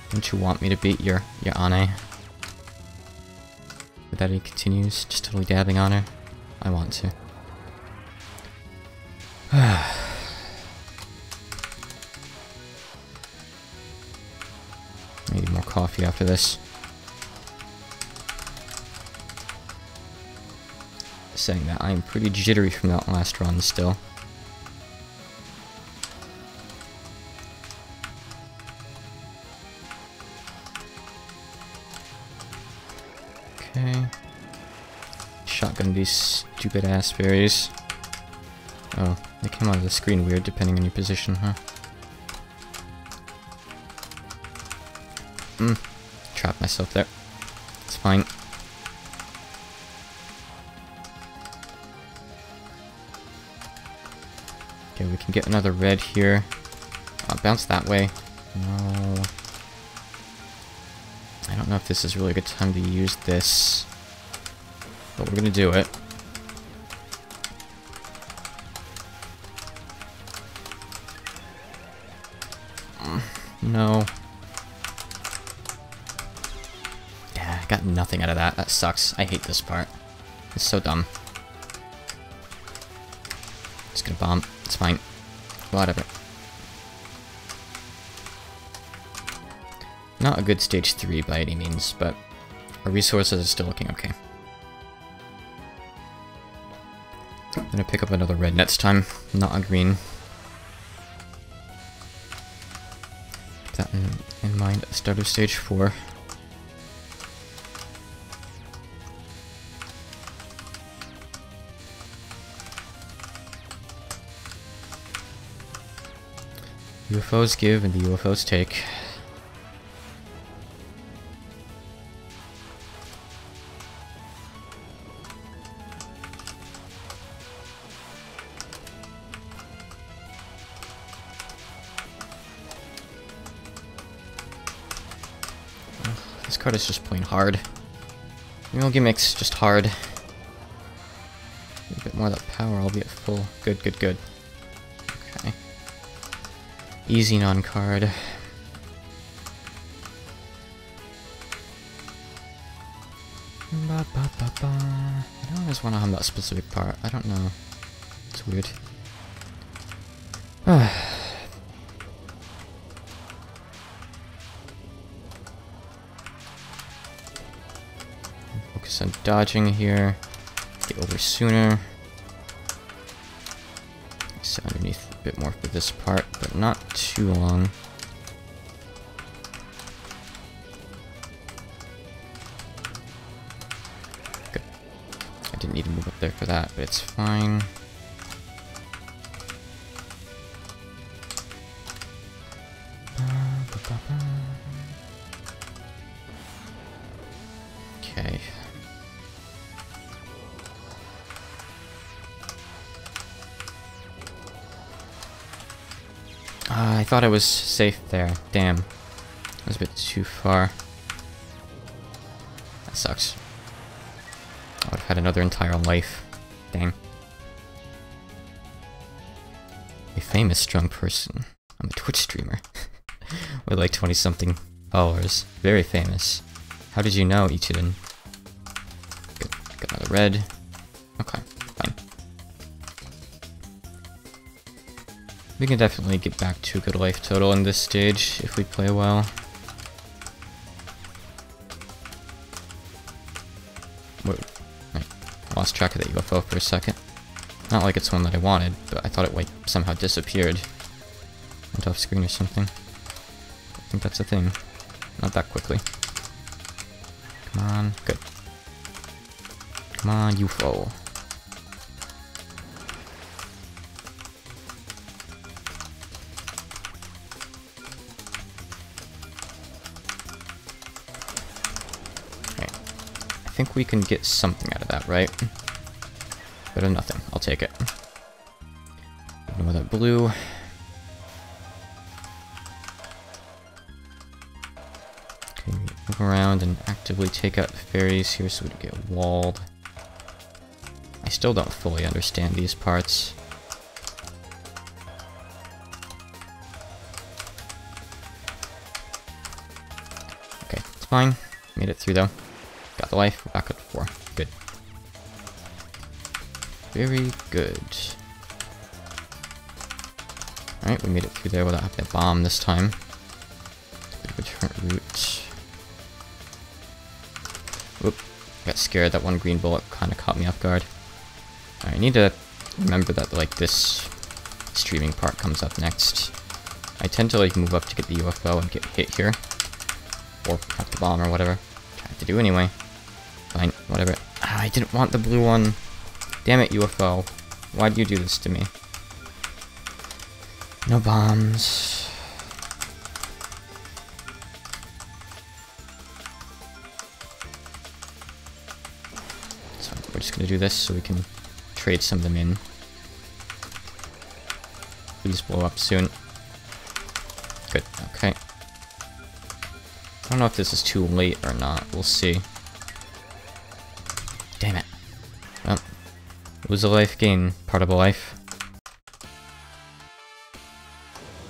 Don't you want me to beat your Ane? But that he continues, just totally dabbing on her. I want to. I need more coffee after this. Saying that, I'm pretty jittery from that last run still. Okay. Shotgun these stupid ass berries. Oh, they came out of the screen weird depending on your position, huh? Trapped myself there. It's fine. Okay, we can get another red here. Bounce that way. No. I don't know if this is really a good time to use this. But we're gonna do it. No. Yeah, I got nothing out of that. That sucks. I hate this part. It's so dumb. Just gonna bomb. It's fine. Whatever. Not a good stage 3 by any means, but our resources are still looking okay. I'm gonna pick up another red next time, not a green. Keep that in mind at the start of stage 4. UFOs give and the UFOs take. This card is just plain hard. Real gimmicks, just hard. A bit more of that power, I'll be at full. Good, good, good. Okay. Easy non-card. I don't always want to hum that specific part. I don't know. It's weird. focus on dodging here. Get over sooner. Sit underneath a bit more for this part, but not too long. Good. I didn't need to move up there for that, but it's fine. Okay. I thought I was safe there. Damn. That was a bit too far. That sucks. I would have had another entire life. Dang. A famous strong person. I'm a Twitch streamer. With like 20-something followers. Very famous. How did you know, Ichiden? Good. Got another red. Okay, fine. We can definitely get back to a good life total in this stage if we play well. Whoa. Right. Lost track of that UFO for a second. Not like it's one that I wanted, but I thought it like somehow disappeared. Went off screen or something. I think that's a thing. Not that quickly. Come on. Good. Come on, UFO. Okay. I think we can get something out of that, right? Better than nothing. I'll take it. Ignore that blue. Okay, move around and actively take out the fairies here so we don't get walled. I still don't fully understand these parts. Okay, it's fine. Made it through though. Got the life. We're back up to 4. Good. Very good. Alright, we made it through there without having to bomb this time. It's a bit of a different route. Whoop. Got scared. That one green bullet kind of caught me off guard. Alright, I need to remember that, like, this streaming part comes up next. I tend to, like, move up to get the UFO and get hit here. Or have to bomb or whatever. Which I have to do anyway. Fine, whatever. Ah, I didn't want the blue one. Damn it, UFO. Why'd you do this to me? No bombs. So we're just gonna do this so we can trade some of them in. Please blow up soon. Good, okay. I don't know if this is too late or not. We'll see. Damn it. Well, lose a life, gain part of a life.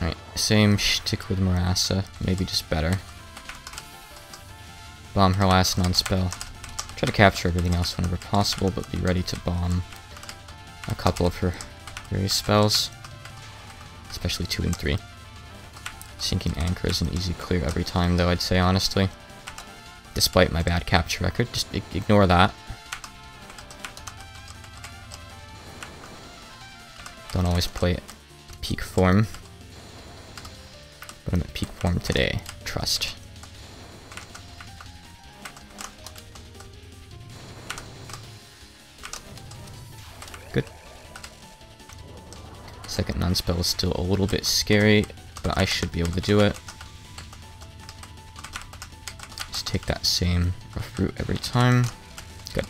Alright, same shtick with Marassa, maybe just better. Bomb her last non-spell. Try to capture everything else whenever possible, but be ready to bomb a couple of her various spells. Especially 2 and 3. Sinking Anchor is an easy clear every time, though, I'd say, honestly. Despite my bad capture record, just ignore that. Don't always play at peak form. But I'm at peak form today. Trust. Good. Second non-spell is still a little bit scary, but I should be able to do it. Just take that same rough route every time. Good.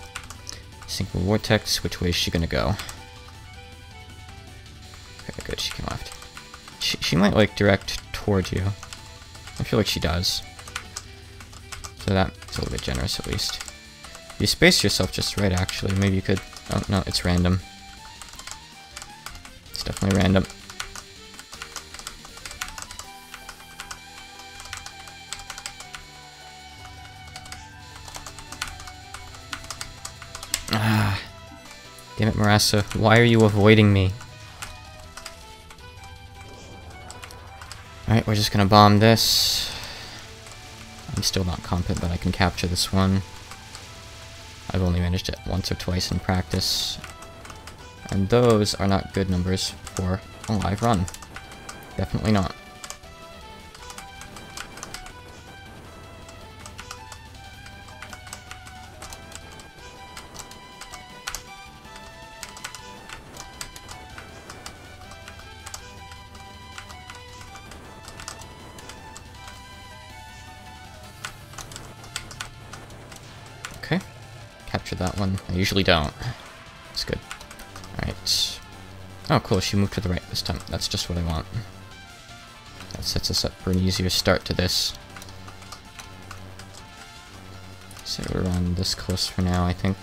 Synchro Vortex, which way is she gonna go? Okay, good, she came left. She might, like, direct towards you. I feel like she does. So that's a little bit generous, at least. If you space yourself just right, actually, maybe you could... Oh, no, it's random. It's definitely random. Ah. Damn it, Marassa. Why are you avoiding me? Alright, we're just gonna bomb this. I'm still not confident that I can capture this one. I've only managed it once or twice in practice. And those are not good numbers for a live run. Definitely not. Okay, captured that one. I usually don't. It's good. Alright. Oh, cool, she moved to the right this time. That's just what I want. That sets us up for an easier start to this. So we're on this close for now, I think.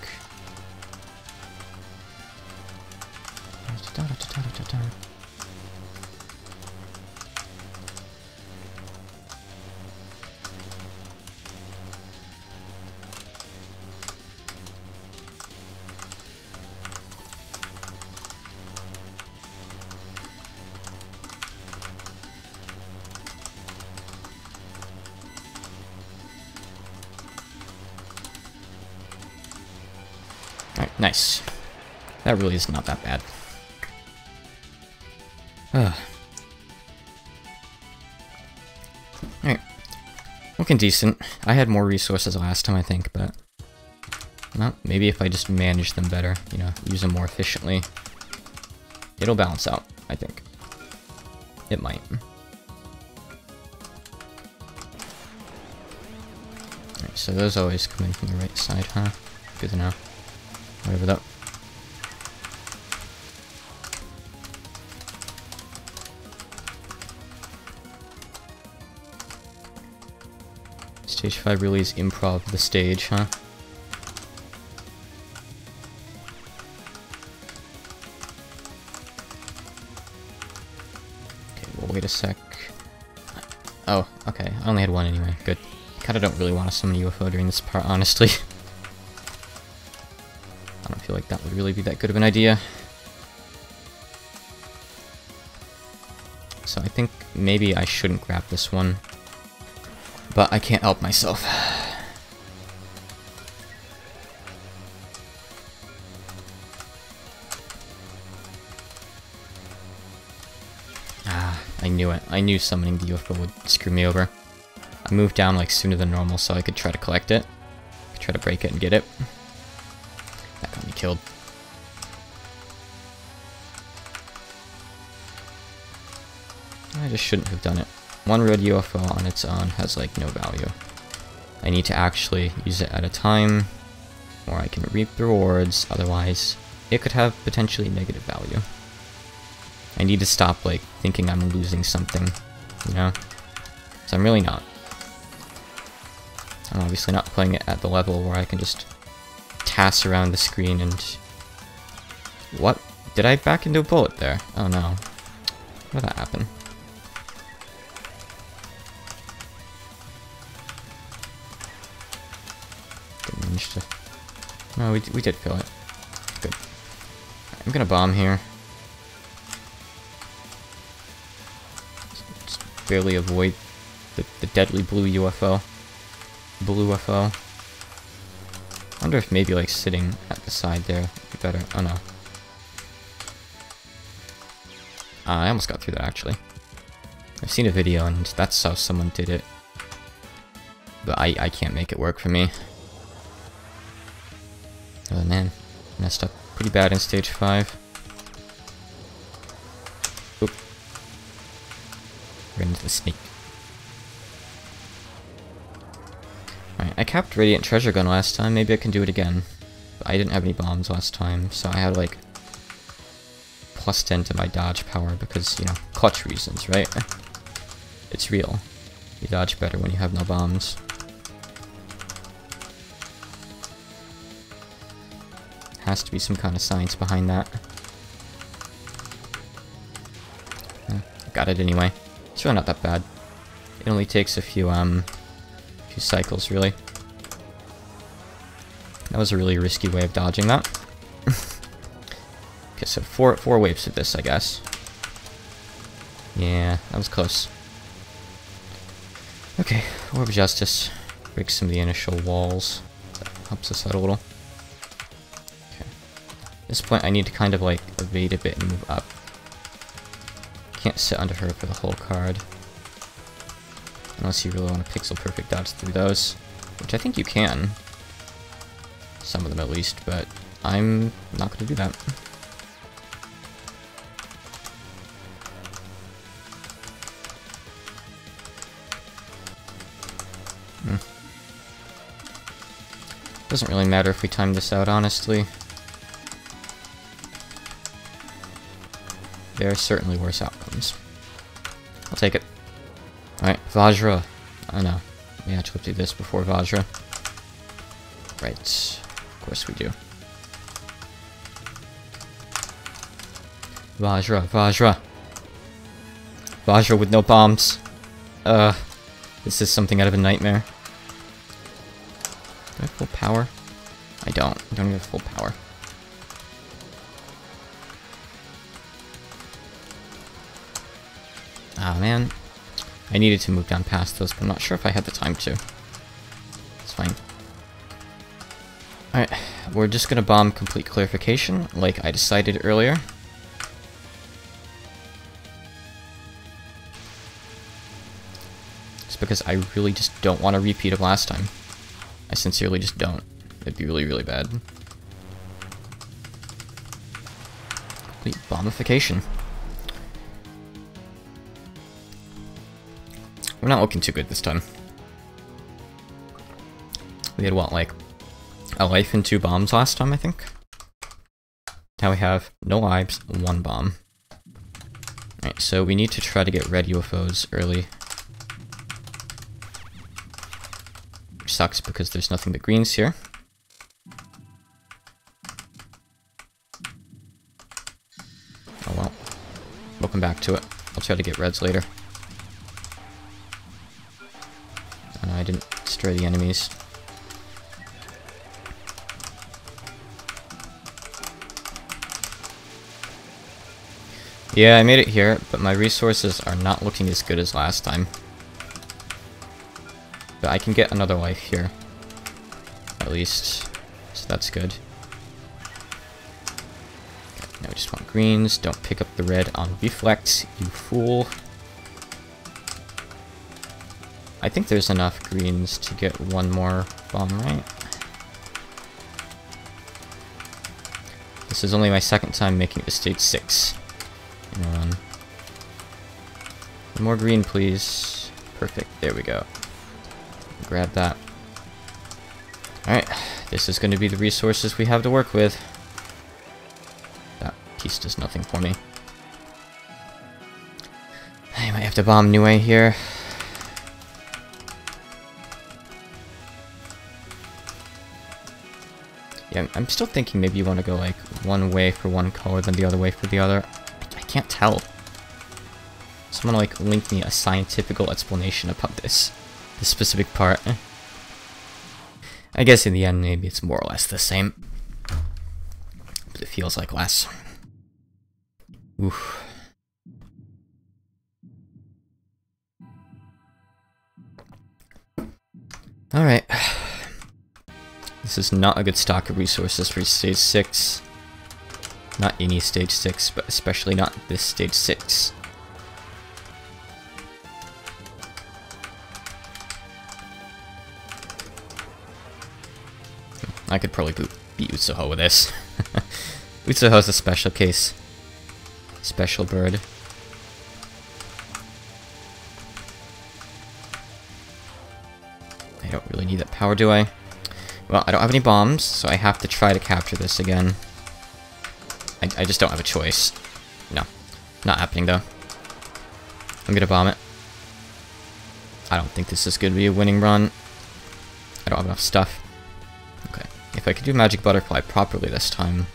Alright, nice. That really is not that bad. Alright. Looking decent. I had more resources last time, I think, but... well, maybe if I just manage them better, you know, use them more efficiently, it'll balance out, I think. It might. Alright, so those always come in from the right side, huh? Good to know. Whatever that. Stage 5 really is improv the stage, huh? Okay, we'll wait a sec. Oh, okay. I only had one anyway. Good. Kinda don't really want to summon a UFO during this part, honestly. I don't feel like that would really be that good of an idea. So I think maybe I shouldn't grab this one. But I can't help myself. Ah, I knew it. I knew summoning the UFO would screw me over. I moved down like sooner than normal so I could try to collect it. Try to break it and get it. That got me killed. I just shouldn't have done it. One red UFO on its own has like no value. I need to actually use it at a time, or I can reap the rewards, otherwise it could have potentially negative value. I need to stop like thinking I'm losing something, you know? So I'm really not. I'm obviously not playing it at the level where I can just tass around the screen and... What? Did I back into a bullet there? Oh no. How did that happen? Didn't manage to... No, we did kill it. Good. Right, I'm gonna bomb here. Just barely avoid the deadly blue UFO. Blue UFO. I wonder if maybe like sitting at the side there would be better. Oh no. I almost got through that actually. I've seen a video and that's how someone did it. But I can't make it work for me. Oh man, messed up pretty bad in stage 5. Oop. Ran into the snake. Alright, I capped Radiant Treasure Gun last time, maybe I can do it again. But I didn't have any bombs last time, so I had like +10 to my dodge power because, you know, clutch reasons, right? It's real. You dodge better when you have no bombs. Has to be some kind of science behind that. Got it anyway. It's really not that bad. It only takes a few cycles, really. That was a really risky way of dodging that. Okay, so four waves of this, I guess. Yeah, that was close. Okay, Orb of Justice. Break some of the initial walls. That helps us out a little. At this point, I need to kind of like evade a bit and move up. Can't sit under her for the whole card. Unless you really want to pixel perfect dodge through those. Which I think you can. Some of them at least, but I'm not going to do that. Doesn't really matter if we time this out, honestly. There are certainly worse outcomes. I'll take it. Alright, Vajra. I know. We actually do this before Vajra. Right. Of course we do. Vajra, Vajra. Vajra with no bombs. This is something out of a nightmare. Do I have full power? I don't. I don't even have full power. Ah, man. I needed to move down past those, but I'm not sure if I had the time to. It's fine. Alright, we're just gonna bomb complete clarification, like I decided earlier. Just because I really just don't want to repeat of last time. I sincerely just don't. It'd be really, really bad. Complete bombification. We're not looking too good this time. We had, what, like, a life and 2 bombs last time, I think? Now we have no lives, 1 bomb. Alright, so we need to try to get red UFOs early. Which sucks because there's nothing but greens here. Oh well. We'll come back to it. I'll try to get reds later. I didn't destroy the enemies. Yeah, I made it here, but my resources are not looking as good as last time. But I can get another life here. At least. So that's good. Okay, now we just want greens. Don't pick up the red on reflex, you fool. I think there's enough greens to get 1 more bomb, right? This is only my 2nd time making it to stage 6 in a run. 1 more green, please. Perfect. There we go. Grab that. Alright, this is going to be the resources we have to work with. That piece does nothing for me. I might have to bomb Nue here. Yeah, I'm still thinking maybe you want to go like one way for one color, then the other way for the other. I can't tell. Someone like link me a scientific explanation about this specific part. I guess in the end maybe it's more or less the same, but it feels like less. Oof. Alright. This is not a good stock of resources for stage 6. Not any stage 6, but especially not this stage 6. I could probably beat Utsuho with this. Utsuho's a special case. Special bird. I don't really need that power, do I? Well, I don't have any bombs, so I have to try to capture this again. I just don't have a choice. No. Not happening, though. I'm gonna bomb it. I don't think this is gonna be a winning run. I don't have enough stuff. Okay. If I could do Magic Butterfly properly this time,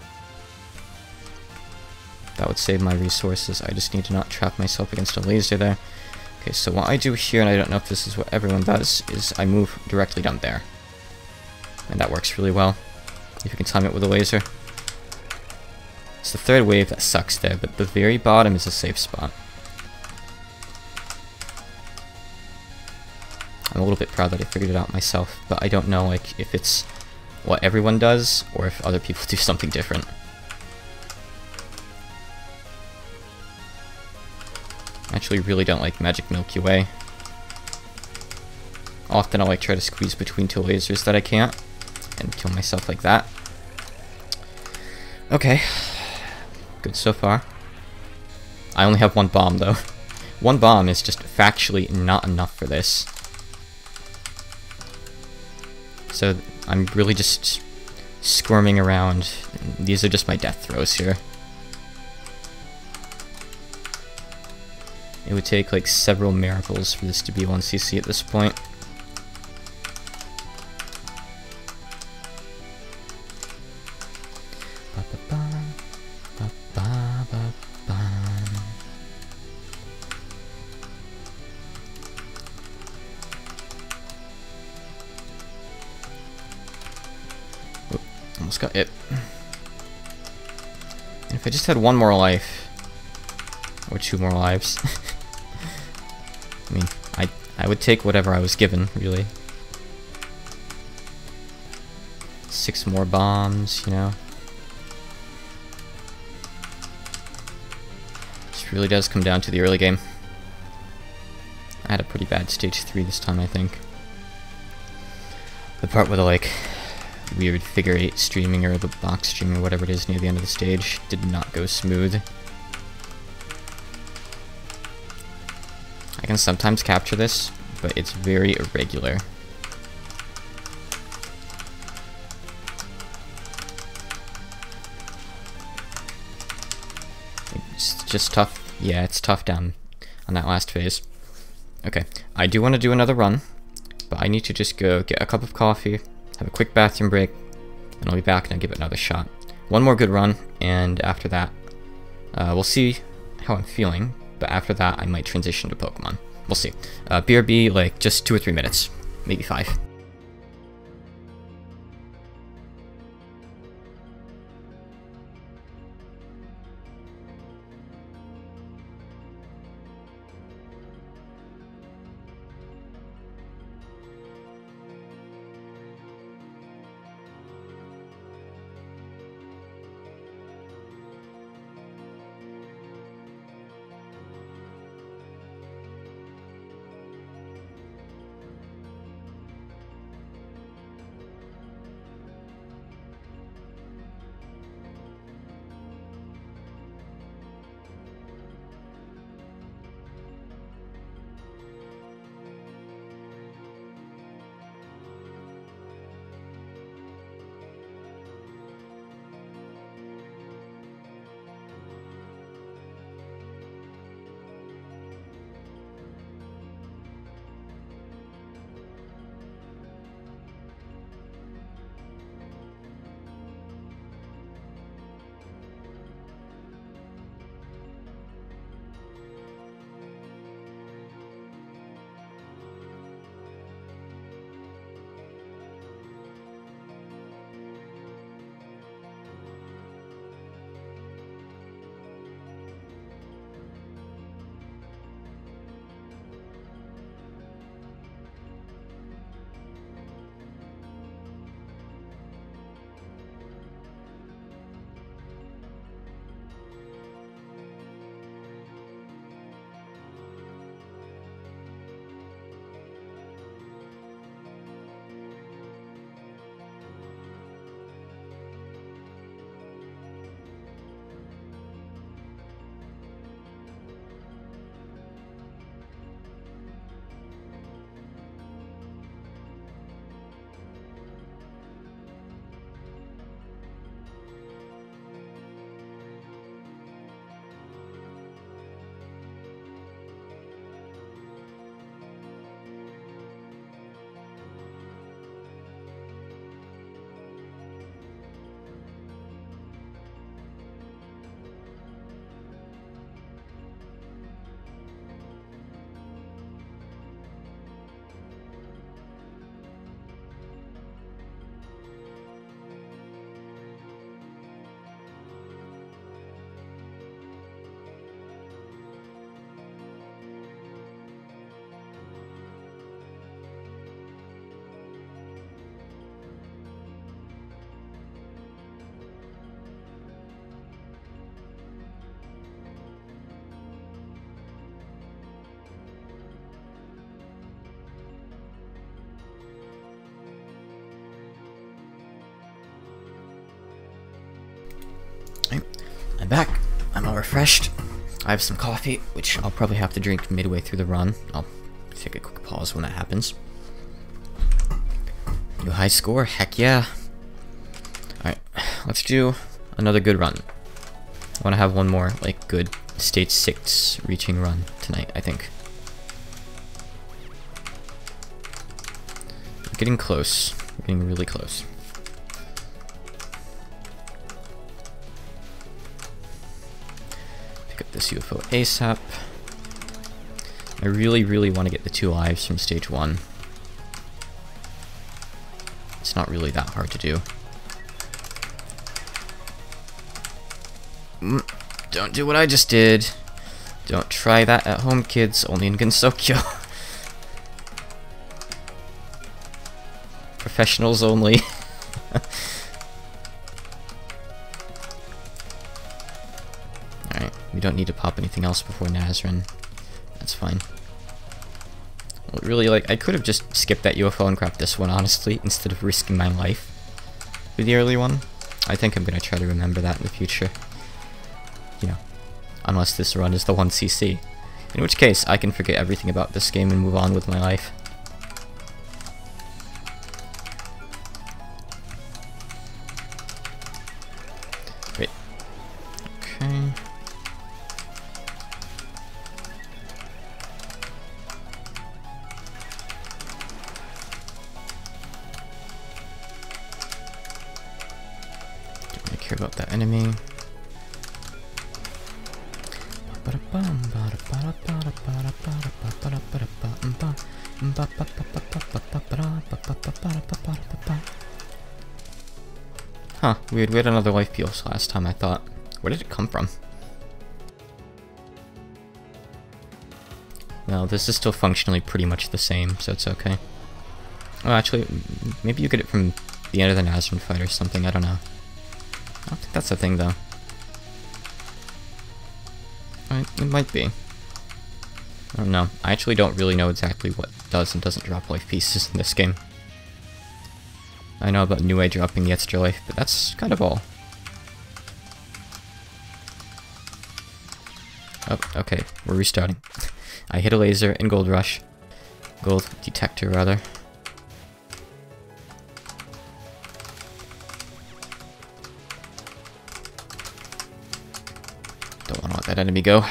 that would save my resources. I just need to not trap myself against a laser there. Okay, so what I do here, and I don't know if this is what everyone does, is I move directly down there. And that works really well, if you can time it with a laser. It's the 3rd wave that sucks there, but the very bottom is a safe spot. I'm a little bit proud that I figured it out myself, but I don't know like if it's what everyone does, or if other people do something different. I actually really don't like Magic Milky Way. Often I'll like try to squeeze between two lasers that I can't, and kill myself like that. Okay. Good so far. I only have one bomb though. One bomb is just factually not enough for this. So I'm really just squirming around. These are just my death throws here. It would take like several miracles for this to be 1 CC at this point. Oop, almost got it. And if I just had one more life, or 2 more lives, I mean, I would take whatever I was given, really. 6 more bombs, you know. This really does come down to the early game. I had a pretty bad stage 3 this time, I think. The part with the, like, weird figure 8 streaming or the box streaming or whatever it is near the end of the stage did not go smooth. I can sometimes capture this, but it's very irregular. It's just tough. Yeah, it's tough down on that last phase. Okay, I do want to do another run, but I need to just go get a cup of coffee, have a quick bathroom break, and I'll be back and I'll give it another shot. One more good run, and after that, we'll see how I'm feeling, but after that I might transition to Pokemon. We'll see. BRB, like, just 2 or 3 minutes. Maybe 5. back. I'm all refreshed. I have some coffee, which I'll probably have to drink midway through the run. I'll take a quick pause when that happens. New high score? Heck yeah. Alright, let's do another good run. I want to have one more, like, good stage 6 reaching run tonight, I think. We're getting close. We're getting really close. Pick up this UFO ASAP. I really want to get the 2 lives from stage 1. It's not really that hard to do. Don't do what I just did. Don't try that at home, kids. Only in Gensokyo. Professionals only. Alright, we don't need to pop anything else before Nazran. That's fine. Well, really, like, I could have just skipped that UFO and grabbed this one, honestly, instead of risking my life with the early one. I think I'm gonna try to remember that in the future. You know, unless this run is the 1cc. In which case, I can forget everything about this game and move on with my life. Great. Okay. Don't really care about that enemy. Huh, weird, we had another life pulse last time, I thought. Where did it come from? Well, this is still functionally pretty much the same, so it's okay. Oh, actually, maybe you get it from the end of the Nazran fight or something, I don't know. I don't think that's a thing, though. It might be. I don't know. I actually don't really know exactly what does and doesn't drop life pieces in this game. I know about New Age dropping the extra life, but that's kind of all. Oh, okay. We're restarting. I hit a laser in Gold Rush. Gold detector, rather. Don't want to let that enemy go.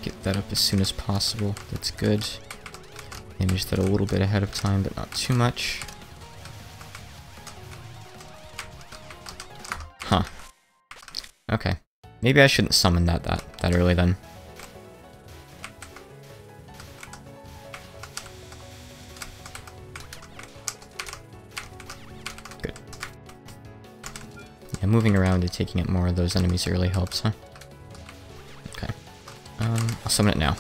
Get that up as soon as possible. That's good. Image that a little bit ahead of time, but not too much. Huh. Okay. Maybe I shouldn't summon that early then. Good. Yeah, moving around and taking out more of those enemies early helps, huh? Okay. I'll summon it now.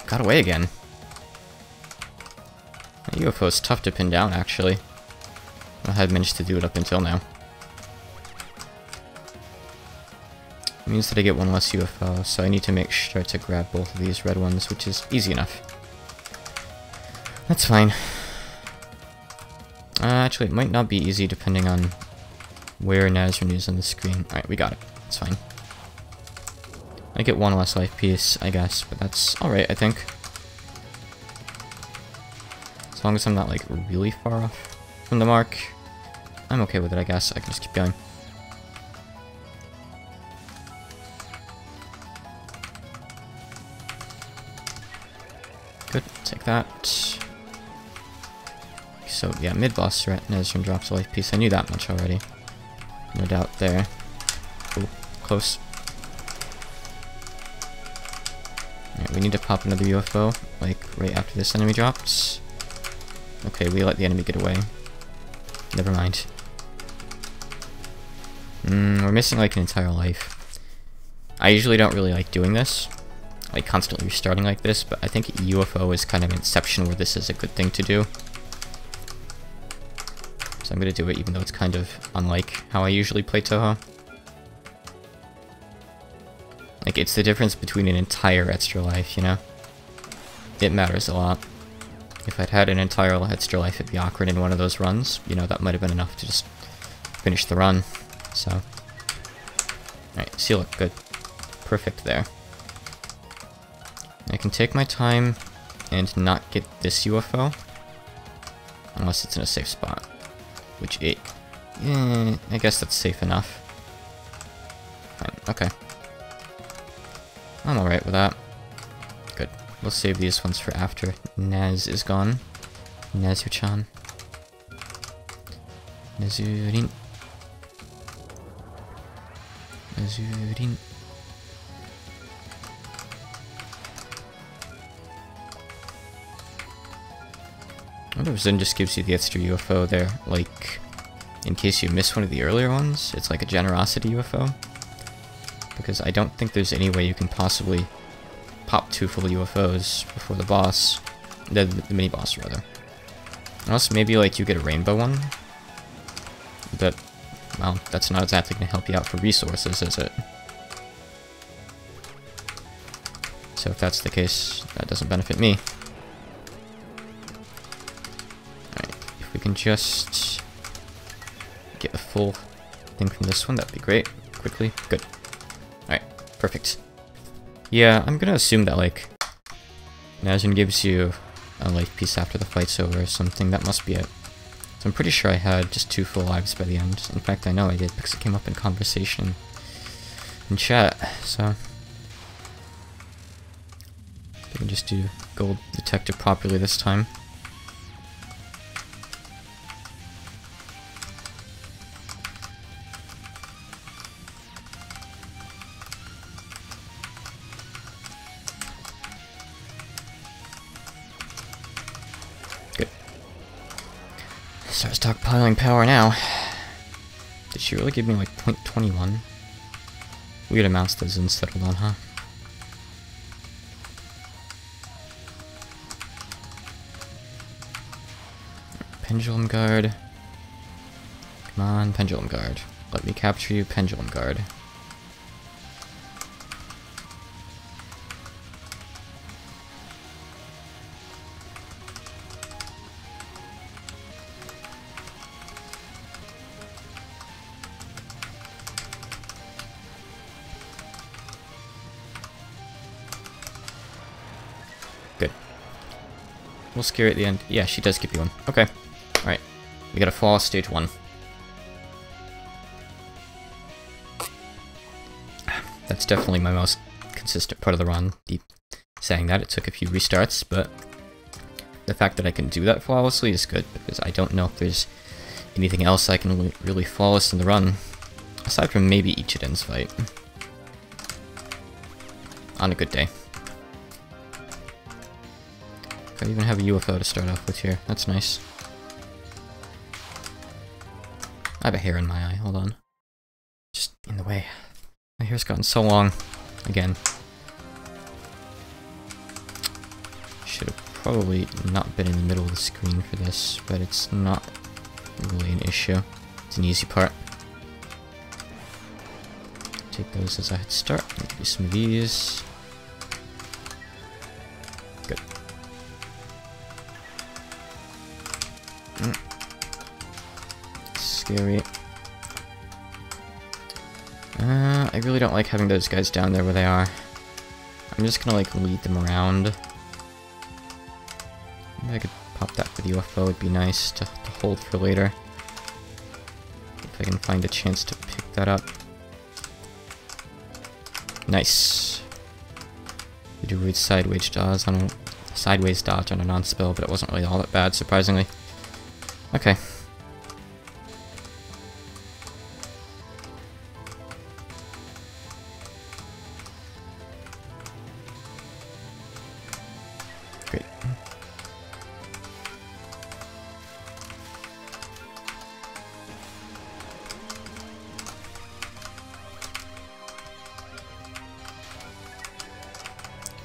Got away again. That UFO is tough to pin down, actually. I had managed to do it up until now. It means that I get one less UFO, so I need to make sure to grab both of these red ones, which is easy enough. That's fine. Actually, it might not be easy depending on where Nazran is on the screen. Alright, we got it. It's fine. I get one less life piece, I guess, but that's alright, I think. As long as I'm not, like, really far off from the mark, I'm okay with it, I guess. I can just keep going. Good, take that. So, yeah, mid-boss threat, Nazran drops a life piece. I knew that much already. No doubt there. Ooh, close. Alright, we need to pop another UFO, like, right after this enemy drops. Okay, we let the enemy get away. Never mind. We're missing, like, an entire life. I usually don't really like doing this, like, constantly restarting like this, but I think UFO is kind of an exception where this is a good thing to do. So I'm gonna do it even though it's kind of unlike how I usually play Touhou. Like, it's the difference between an entire extra life, you know? It matters a lot. If I'd had an entire extra life, it'd be awkward in one of those runs. You know, that might have been enough to just finish the run. So. Alright, seal it. Good. Perfect there. I can take my time and not get this UFO. Unless it's in a safe spot. Which I guess that's safe enough. Fine, okay. I'm alright with that. Good. We'll save these ones for after Naz is gone. Nazu-chan. Nazurin. Nazurin. I wonder if Zen just gives you the extra UFO there, like, in case you miss one of the earlier ones. It's like a generosity UFO. Because I don't think there's any way you can possibly pop 2 full UFOs before the boss. The mini-boss, rather. Unless maybe, like, you get a rainbow one. But, well, that's not exactly going to help you out for resources, is it? So if that's the case, that doesn't benefit me. Alright, if we can just get a full thing from this one, that'd be great. Quickly. Good. Alright, perfect. Yeah, I'm gonna assume that, like, Nazin gives you a life piece after the fight's over or something. That must be it. So I'm pretty sure I had just 2 full lives by the end. In fact, I know I did because it came up in conversation in chat, so I can just do gold detective properly this time. Good. Start stockpiling power now. Did she really give me like 0.21? Weird amounts that Zen settled on, huh? Pendulum Guard. Come on, Pendulum Guard. Let me capture you, Pendulum Guard. Good. We'll scare at the end. Yeah, she does give you one. Okay. Alright. We gotta fall stage 1. That's definitely my most consistent part of the run. Saying that, it took a few restarts, but the fact that I can do that flawlessly is good, because I don't know if there's anything else I can really flawless in the run, aside from maybe Ichiden's fight. On a good day. I even have a UFO to start off with here. That's nice. I have a hair in my eye. Hold on. Just in the way. My hair's gotten so long. Again. Should have probably not been in the middle of the screen for this, but it's not really an issue. It's an easy part. Take those as a head start. Maybe some of these. Good. Scary. I really don't like having those guys down there where they are. I'm just gonna like lead them around. Maybe I could pop that for the UFO, it'd be nice to hold for later. If I can find a chance to pick that up. Nice. We do read sideways dodge on a non-spell, but it wasn't really all that bad, surprisingly. Okay. Great.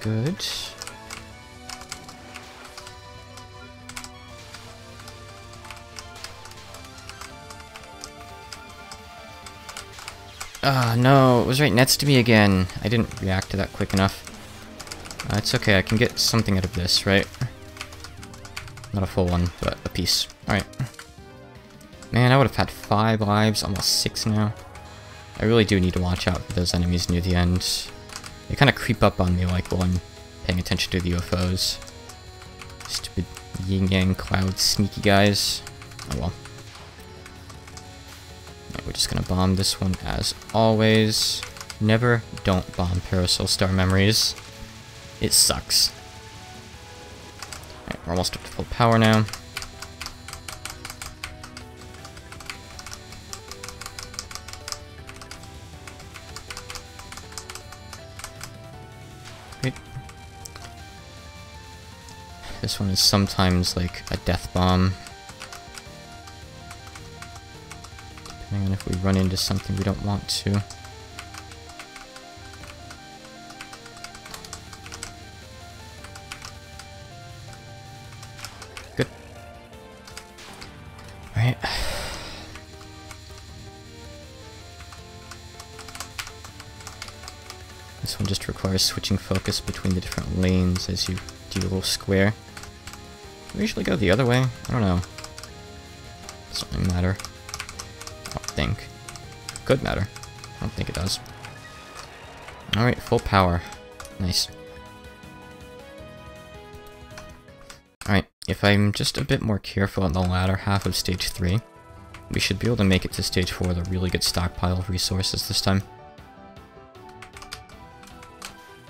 Good. Ah, no, it was right next to me again. I didn't react to that quick enough. It's okay, I can get something out of this, right? Not a full one, but a piece. Alright. Man, I would have had 5 lives, almost 6 now. I really do need to watch out for those enemies near the end. They kind of creep up on me like while I'm paying attention to the UFOs. Stupid yin-yang cloud sneaky guys. Oh well. Right, we're just gonna bomb this one as always. Never don't bomb Parasol Star Memories. It sucks. Alright, we're almost up to full power now. Great. This one is sometimes like a death bomb. Depending on if we run into something we don't want to. Good. Alright. This one just requires switching focus between the different lanes as you do a little square. Do we usually go the other way? I don't know. Doesn't really matter. I don't think. Could matter. I don't think it does. Alright, full power. Nice. Alright, if I'm just a bit more careful on the latter half of stage 3, we should be able to make it to stage 4 with a really good stockpile of resources this time.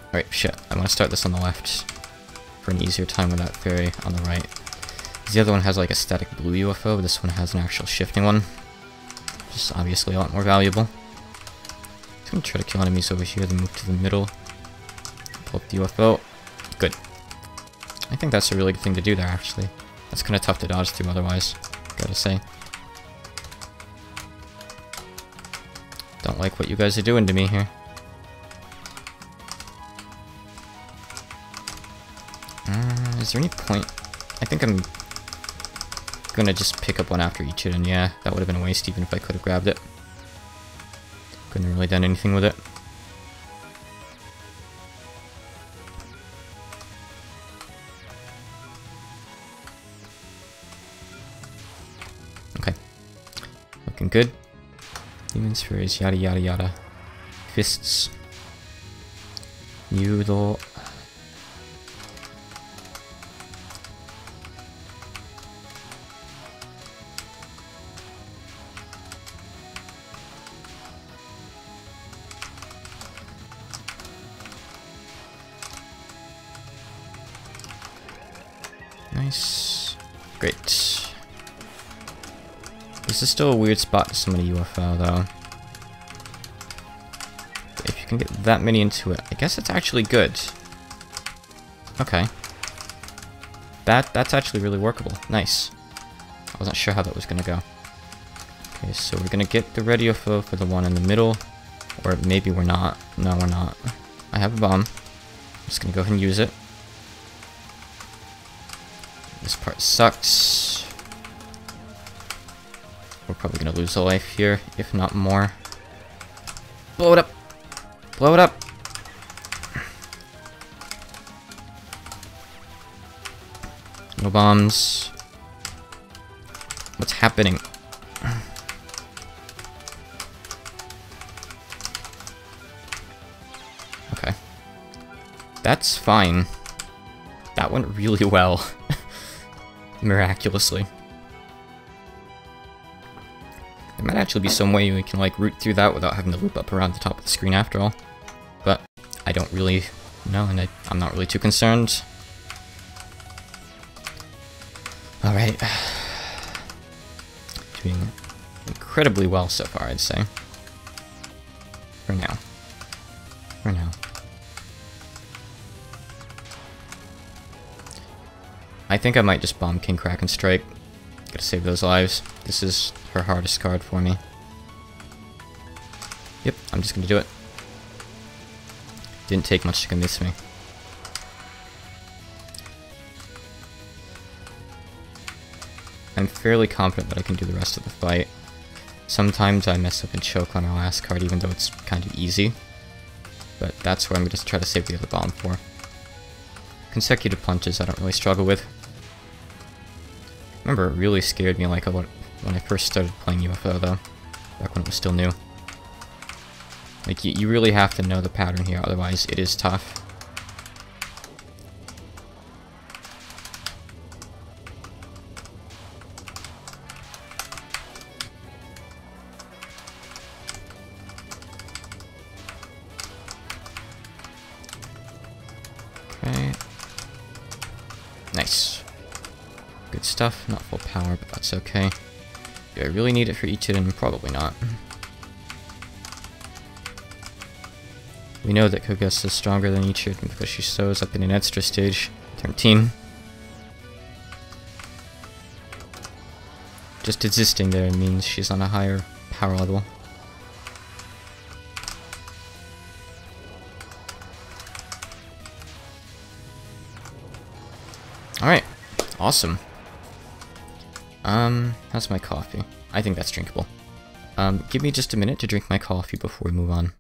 Alright, shit. I want to start this on the left for an easier time with that fairy on the right. The other one has like a static blue UFO, this one has an actual shifting one. Just obviously a lot more valuable. I'm gonna try to kill enemies over here, then move to the middle. Pull up the UFO. Good. I think that's a really good thing to do there, actually. That's kind of tough to dodge through otherwise, gotta say. Don't like what you guys are doing to me here. Is there any point? I think I'm gonna just pick up one after each hit, and yeah, that would have been a waste even if I could have grabbed it. Couldn't have really done anything with it. Okay. Looking good. Demons, fairies, yada yada yada. Fists. Noodle. Nice. Great. This is still a weird spot to summon a UFO, though. If you can get that many into it, I guess it's actually good. Okay. That's actually really workable. Nice. I wasn't sure how that was gonna go. Okay, so we're gonna get the red UFO for the one in the middle. Or maybe we're not. No, we're not. I have a bomb. I'm just gonna go ahead and use it. This part sucks. We're probably gonna lose a life here, if not more. Blow it up! Blow it up! No bombs. What's happening? Okay. That's fine. That went really well. Miraculously. There might actually be some way we can like root through that without having to loop up around the top of the screen after all. But I don't really know, and I'm not really too concerned. Alright. Doing incredibly well so far, I'd say. For now. For now. I think I might just bomb King Kraken Strike. Gotta save those lives. This is her hardest card for me. Yep, I'm just gonna do it. Didn't take much to convince me. I'm fairly confident that I can do the rest of the fight. Sometimes I mess up and choke on our last card even though it's kind of easy. But that's where I'm going to try to save the other bomb for. Consecutive punches I don't really struggle with. I remember it really scared me like when I first started playing UFO though. Back when it was still new. Like, you really have to know the pattern here, otherwise it is tough. Okay. Nice. Good stuff. Not full power, but that's okay. Do I really need it for Ichirin? Probably not. We know that Kogetsu is stronger than Ichirin because she shows up in an extra stage, turn team. Just existing there means she's on a higher power level. Alright, awesome. How's my coffee? I think that's drinkable. Give me just a minute to drink my coffee before we move on.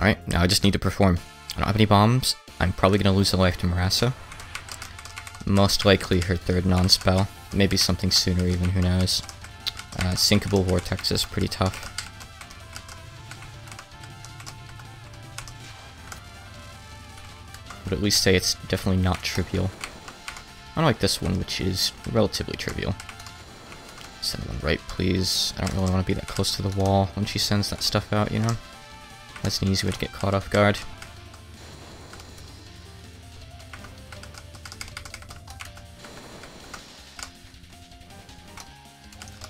Alright, now I just need to perform. I don't have any bombs. I'm probably gonna lose a life to Marasa. Most likely her third non-spell. Maybe something sooner even, who knows. Sinkable Vortex is pretty tough. But at least say it's definitely not trivial. Unlike this one, which is relatively trivial. Send one right, please. I don't really want to be that close to the wall when she sends that stuff out, you know? That's an easy way to get caught off guard.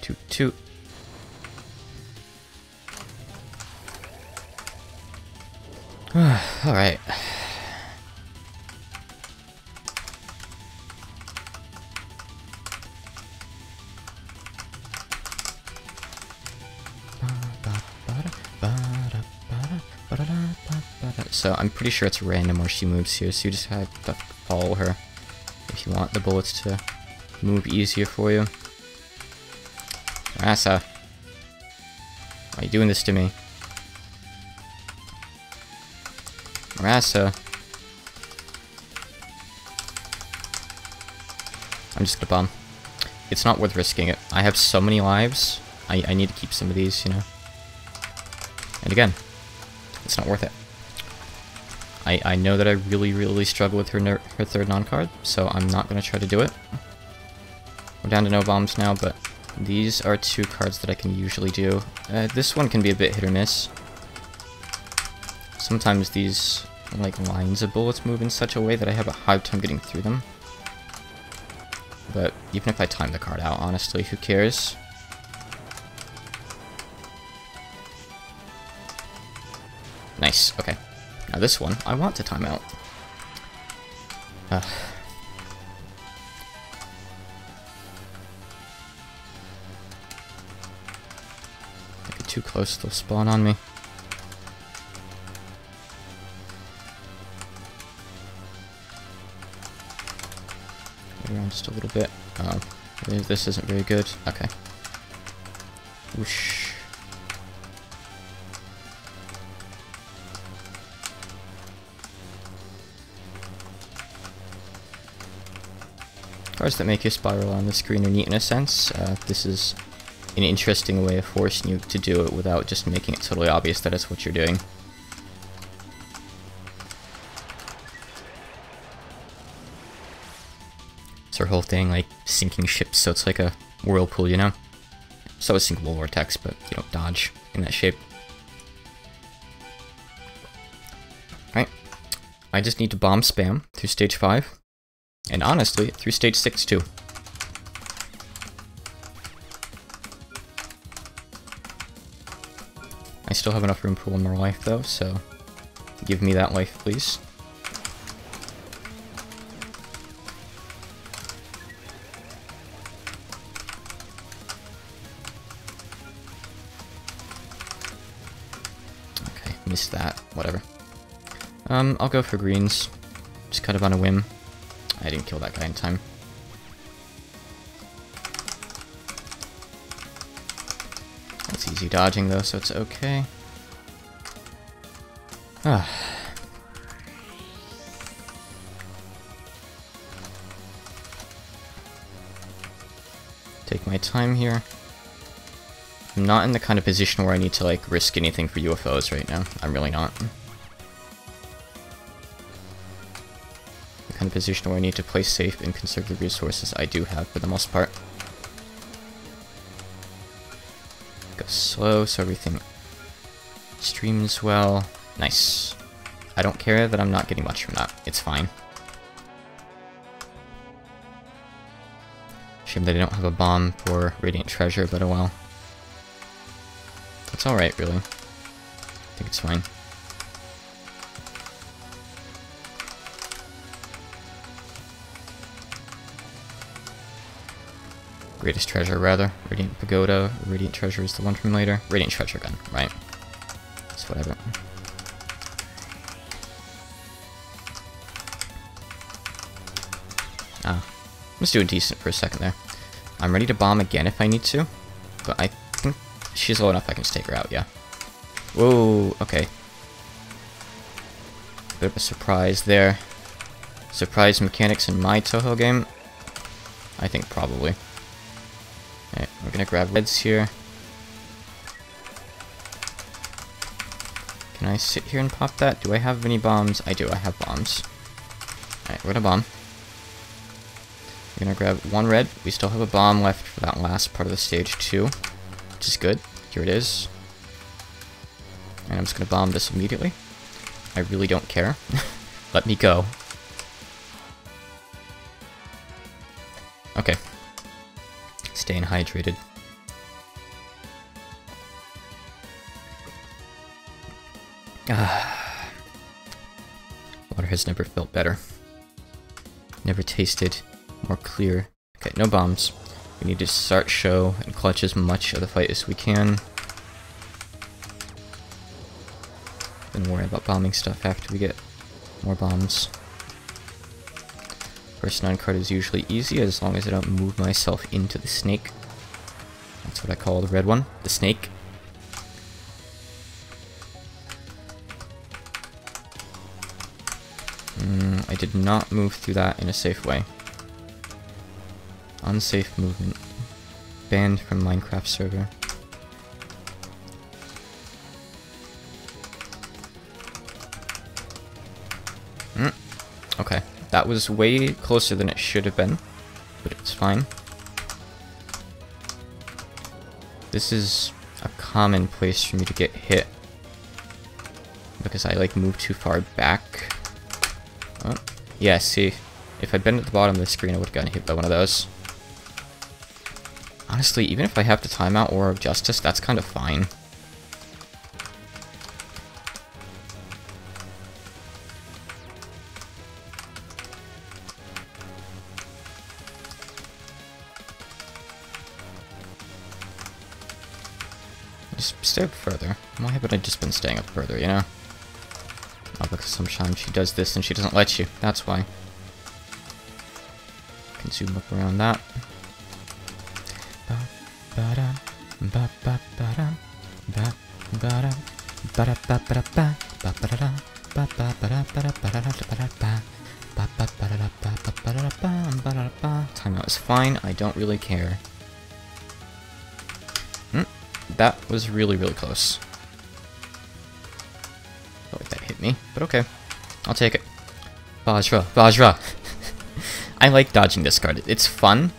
Toot toot. Alright. So I'm pretty sure it's random where she moves here, so you just have to follow her if you want the bullets to move easier for you. Marasa, why are you doing this to me? Marasa. I'm just gonna bomb. It's not worth risking it. I have so many lives. I need to keep some of these, you know. And again, it's not worth it. I know that I really struggle with her third non-card, so I'm not going to try to do it. We're down to no bombs now, but these are two cards that I can usually do. This one can be a bit hit or miss. Sometimes these like lines of bullets move in such a way that I have a hard time getting through them. But even if I time the card out, honestly, who cares? Nice, okay. Now this one, I want to time out. If I get too close, they'll spawn on me. Wait around just a little bit. This isn't very good. Okay. Whoosh. Cards that make you spiral on the screen are neat in a sense. This is an interesting way of forcing you to do it without just making it totally obvious that it's what you're doing. It's her whole thing, like sinking ships, so it's like a whirlpool, you know? So is sinkable vortex, but you don't dodge in that shape. Alright. I just need to bomb spam through stage 5. And honestly, through stage 6 too. I still have enough room for one more life though, so give me that life, please. Okay, missed that. Whatever. I'll go for greens. Just kind of on a whim. I didn't kill that guy in time. That's easy dodging though, so it's okay. Take my time here. I'm not in the kind of position where I need to like risk anything for UFOs right now. I'm really not. Kind of position where I need to play safe and conserve the resources I do have for the most part. Go slow so everything streams well. Nice. I don't care that I'm not getting much from that. It's fine. Shame that I don't have a bomb for Radiant Treasure, but oh well. That's alright, really. I think it's fine. Greatest Treasure, rather. Radiant Pagoda. Radiant Treasure is the one from later. Radiant Treasure gun, right. It's whatever. I was doing decent for a second there. I'm ready to bomb again if I need to, but I think she's low enough I can just take her out, yeah. Whoa, okay. Bit of a surprise there. Surprise mechanics in my Toho game? I think probably. Alright, we're gonna grab reds here. Can I sit here and pop that? Do I have any bombs? I do, I have bombs. Alright, we're gonna bomb. We're gonna grab one red. We still have a bomb left for that last part of the stage too, which is good. Here it is. And I'm just gonna bomb this immediately. I really don't care. Let me go. Okay. Staying hydrated. Water has never felt better. Never tasted more clear. Okay, no bombs. We need to start show and clutch as much of the fight as we can. Then worry about bombing stuff after we get more bombs. First 9 card is usually easy as long as I don't move myself into the snake. That's what I call the red one, the snake. I did not move through that in a safe way. Unsafe movement. Banned from Minecraft server. Okay, that was way closer than it should have been, but it's fine. This is a common place for me to get hit because I like move too far back. Oh, yeah, see, if I'd been at the bottom of the screen I would have gotten hit by one of those. Honestly, even if I have the timeout or Justice, that's kind of fine. Just stay up further. Why haven't I just been staying up further, you know? Oh, because sometimes she does this and she doesn't let you. That's why. Can zoom up around that. Timeout is fine. I don't really care. That was really, really close. Oh, that hit me, but okay. I'll take it. Vajra, Vajra. I like dodging this card. It's fun,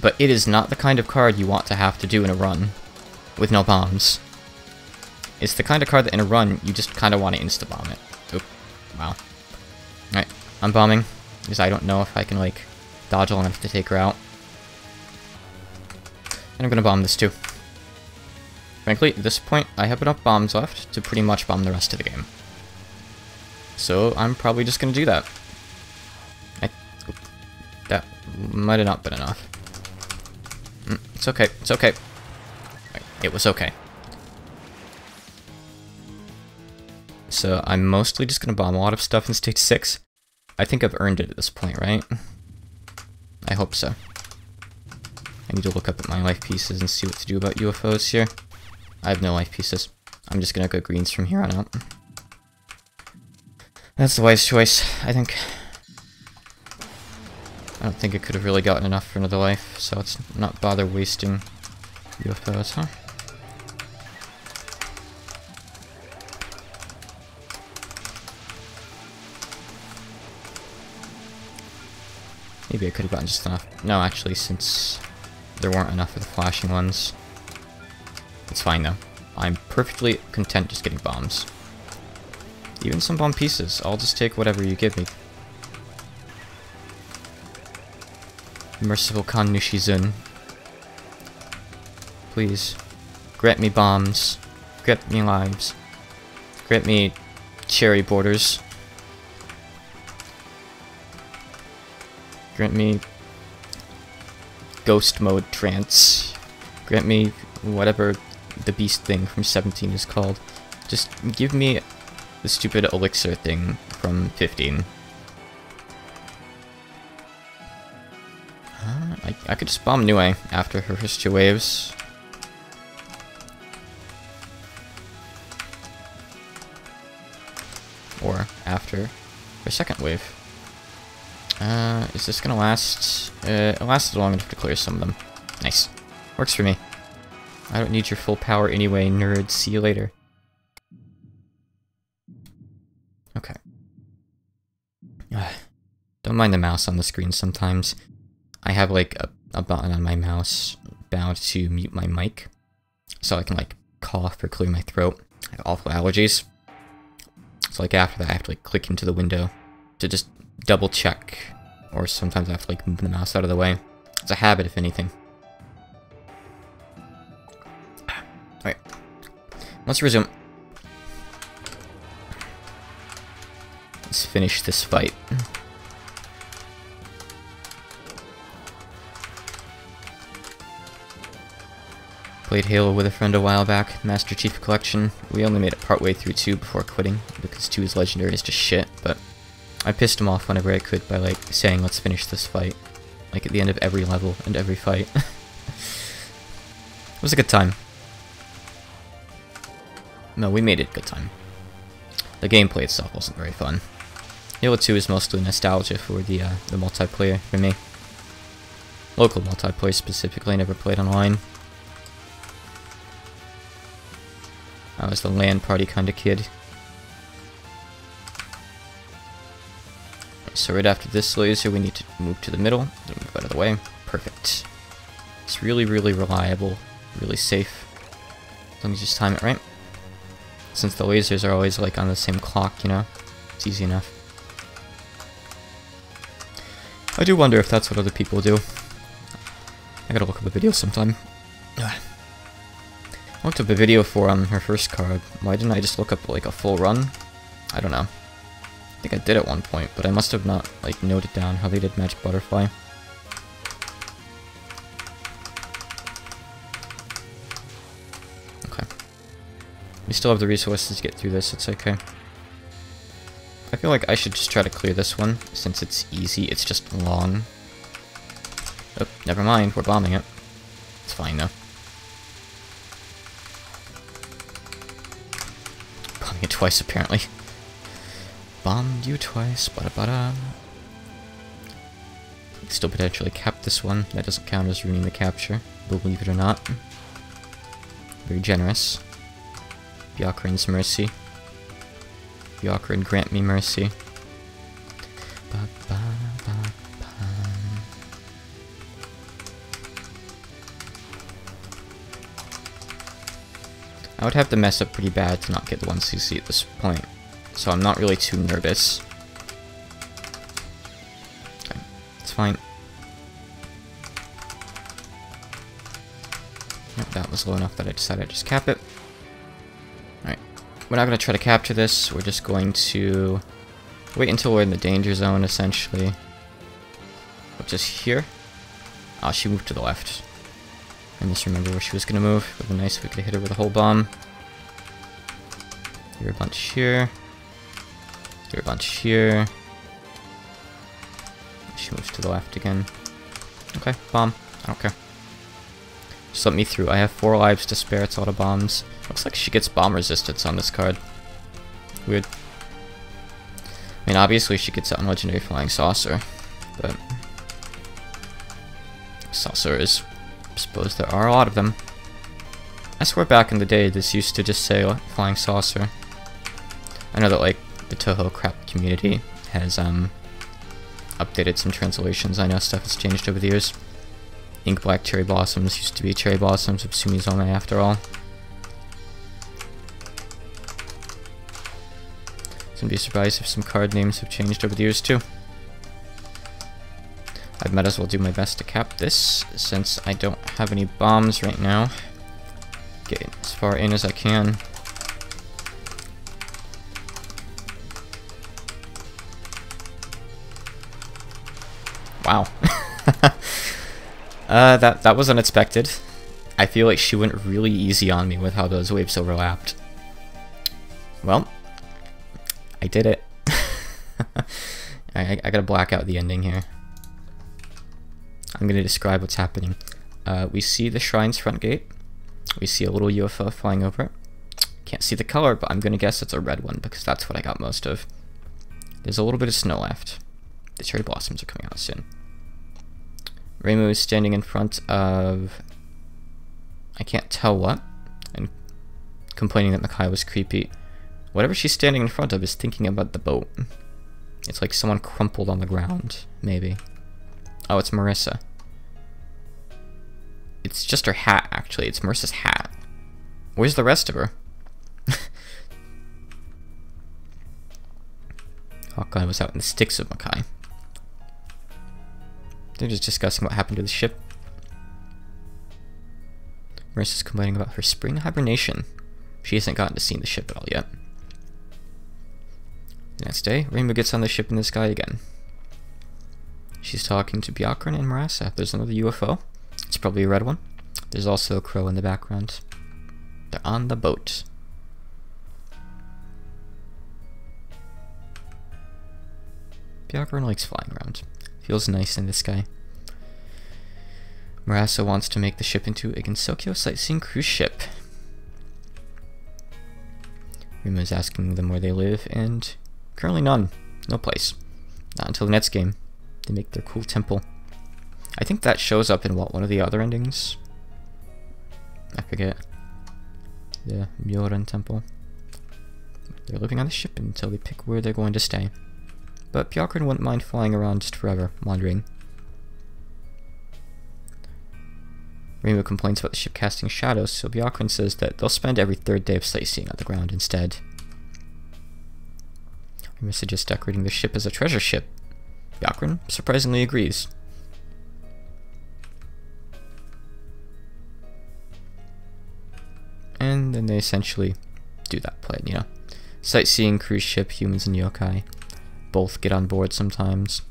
but it is not the kind of card you want to have to do in a run with no bombs. It's the kind of card that in a run, you just kind of want to insta-bomb it. Oop. Wow. Alright, I'm bombing, because I don't know if I can, like, dodge long enough to take her out. And I'm gonna bomb this too. Frankly, at this point, I have enough bombs left to pretty much bomb the rest of the game. So, I'm probably just gonna do that. That might have not been enough. It's okay, it's okay. It was okay. So, I'm mostly just gonna bomb a lot of stuff in stage 6. I think I've earned it at this point, right? I hope so. I need to look up at my life pieces and see what to do about UFOs here. I have no life pieces. I'm just gonna go greens from here on out. That's the wise choice, I think. I don't think I could have really gotten enough for another life, so let's not bother wasting UFOs, huh? Maybe I could have gotten just enough. No, actually, since there weren't enough of the flashing ones. It's fine though. I'm perfectly content just getting bombs. Even some bomb pieces. I'll just take whatever you give me. Merciful Khan Nushizun. Please. Grant me bombs. Grant me lives. Grant me cherry borders. Grant me ghost mode trance. Grant me whatever the beast thing from 17 is called. Just give me the stupid elixir thing from 15. I could just bomb Nue after her first 2 waves. Or after for a second wave. Is this gonna last? It lasted long enough to clear some of them. Nice. Works for me. I don't need your full power anyway, nerd. See you later. Okay. Don't mind the mouse on the screen sometimes. I have like a button on my mouse bound to mute my mic, so I can like cough or clear my throat. I have awful allergies. So like after that I have to like click into the window to just double check, or sometimes I have to like move the mouse out of the way. It's a habit, if anything. Alright. Let's resume. Let's finish this fight. Played Halo with a friend a while back, Master Chief Collection. We only made it partway through 2 before quitting, because 2's legendary is just shit, but I pissed him off whenever I could by, like, saying let's finish this fight. Like, at the end of every level and every fight. It was a good time. No, we made it a good time. The gameplay itself wasn't very fun. Halo 2 is mostly nostalgia for the multiplayer for me. Local multiplayer specifically, I never played online. I was the LAN party kind of kid. So right after this laser, we need to move to the middle. Move out of the way. Perfect. It's really, really reliable. Really safe. As long as you just time it right. Since the lasers are always like on the same clock, you know? It's easy enough. I do wonder if that's what other people do. I gotta look up a video sometime. I looked up a video for her first card. Why didn't I just look up like a full run? I don't know. I think I did at one point, but I must have not like noted down how they did Magic Butterfly. Okay. We still have the resources to get through this, it's okay. I feel like I should just try to clear this one, since it's easy, it's just long. Oh, never mind, we're bombing it. It's fine though. Bombing it twice, apparently. Bombed you twice, bada. Still potentially cap this one. That doesn't count as ruining the capture, believe it or not. Very generous. Byakurin's mercy. Byakurin, grant me mercy. I would have to mess up pretty bad to not get the 1cc at this point, so I'm not really too nervous. Okay, it's fine. Yep, that was low enough that I decided to just cap it. Alright, we're not going to try to capture this, we're just going to wait until we're in the danger zone, essentially. Which is here. Ah, she moved to the left. I misremember where she was going to move. It would be nice if we could hit her with a whole bomb. Here a bunch here. Here a bunch here. She moves to the left again. Okay, bomb. I don't care. Just let me through. I have 4 lives to spare. It's a lot of bombs. Looks like she gets bomb resistance on this card. Weird. I mean, obviously she gets it on Legendary Flying Saucer, but Saucer is... I suppose there are a lot of them. I swear back in the day this used to just say Flying Saucer. I know that like the Toho crap community has updated some translations. I know stuff has changed over the years. Ink Black Cherry Blossoms used to be Cherry Blossoms of Sumizome after all. Wouldn't be surprised if some card names have changed over the years too. I might as well do my best to cap this, since I don't have any bombs right now. Get as far in as I can. Wow. That was unexpected. I feel like she went really easy on me with how those waves overlapped. Well, I did it. I gotta black out the ending here. I'm going to describe what's happening. We see the shrine's front gate. We see a little UFO flying over it. Can't see the color, but I'm going to guess it's a red one because that's what I got most of. There's a little bit of snow left. The cherry blossoms are coming out soon. Reimu is standing in front of... I can't tell what, and complaining that Makai was creepy. Whatever she's standing in front of is thinking about the boat. It's like someone crumpled on the ground, maybe. Oh, it's Marissa. It's just her hat, actually. It's Marissa's hat. Where's the rest of her? Hawkeye was out in the sticks of Makai. They're just discussing what happened to the ship. Marissa's complaining about her spring hibernation. She hasn't gotten to see the ship at all yet. The next day, Rainbow gets on the ship in the sky again. She's talking to Byakuran and Marissa. There's another UFO. It's probably a red one. There's also a crow in the background. They're on the boat. Byakuran likes flying around. Feels nice in the sky. Marissa wants to make the ship into a Gensokyo sightseeing cruise ship. Rima's asking them where they live, and currently none. No place. Not until the next game. They make their cool temple. I think that shows up in what, one of the other endings? I forget. The Myoran temple. They're living on the ship until they pick where they're going to stay. But Byakuran wouldn't mind flying around just forever, wandering. Rainbow complains about the ship casting shadows, so Byakuran says that they'll spend every third day of sightseeing on the ground instead. Rainbow suggests decorating the ship as a treasure ship. Byakuran surprisingly agrees. And then they essentially do that plan, you know. Sightseeing, cruise ship, humans and yokai. Both get on board sometimes.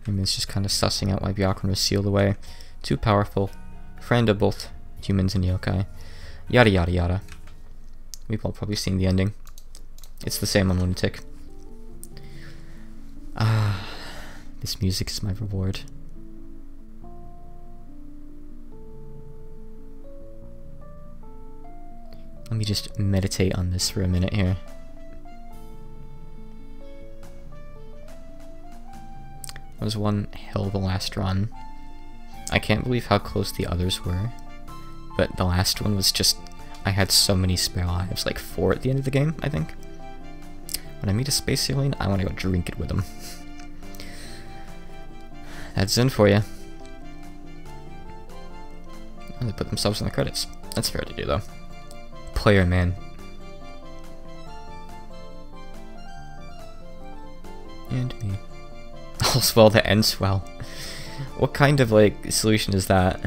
It's just kind of sussing out why Byakuran was sealed away. Too powerful. Friend of both humans and yokai. Yada yada yada. We've all probably seen the ending. It's the same on Lunatic. Ah, this music is my reward. Let me just meditate on this for a minute here. That was one hell of a last run. I can't believe how close the others were. But the last one was just... I had so many spare lives. Like 4 at the end of the game, I think. When I meet a space alien, I want to go drink it with them. That's Zen for you. Oh, they put themselves in the credits. That's fair to do, though. Player, man. And me. All's well that ends well. What kind of, like, solution is that?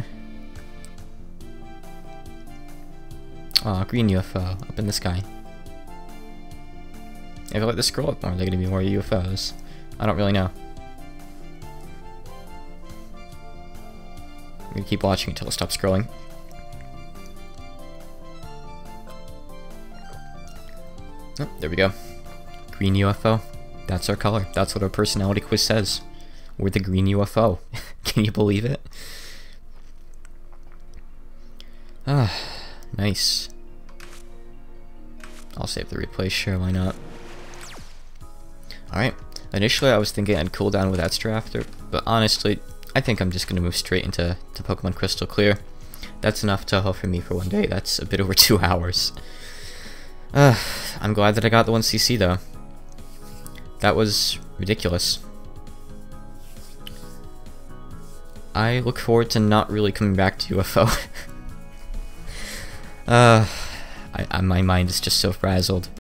Aw, green UFO up in the sky. If I let this scroll up more, are there gonna be more UFOs? I don't really know. I'm gonna keep watching until it stops scrolling. Oh, there we go. Green UFO. That's our color. That's what our personality quiz says. We're the green UFO. Can you believe it? Ah, nice. I'll save the replay, sure, why not? Alright, initially I was thinking I'd cool down with Extra after, but honestly, I think I'm just going to move straight into Pokemon Crystal Clear. That's enough Toho for me for one day. That's a bit over 2 hours. I'm glad that I got the 1cc though. That was ridiculous. I look forward to not really coming back to UFO. My mind is just so frazzled.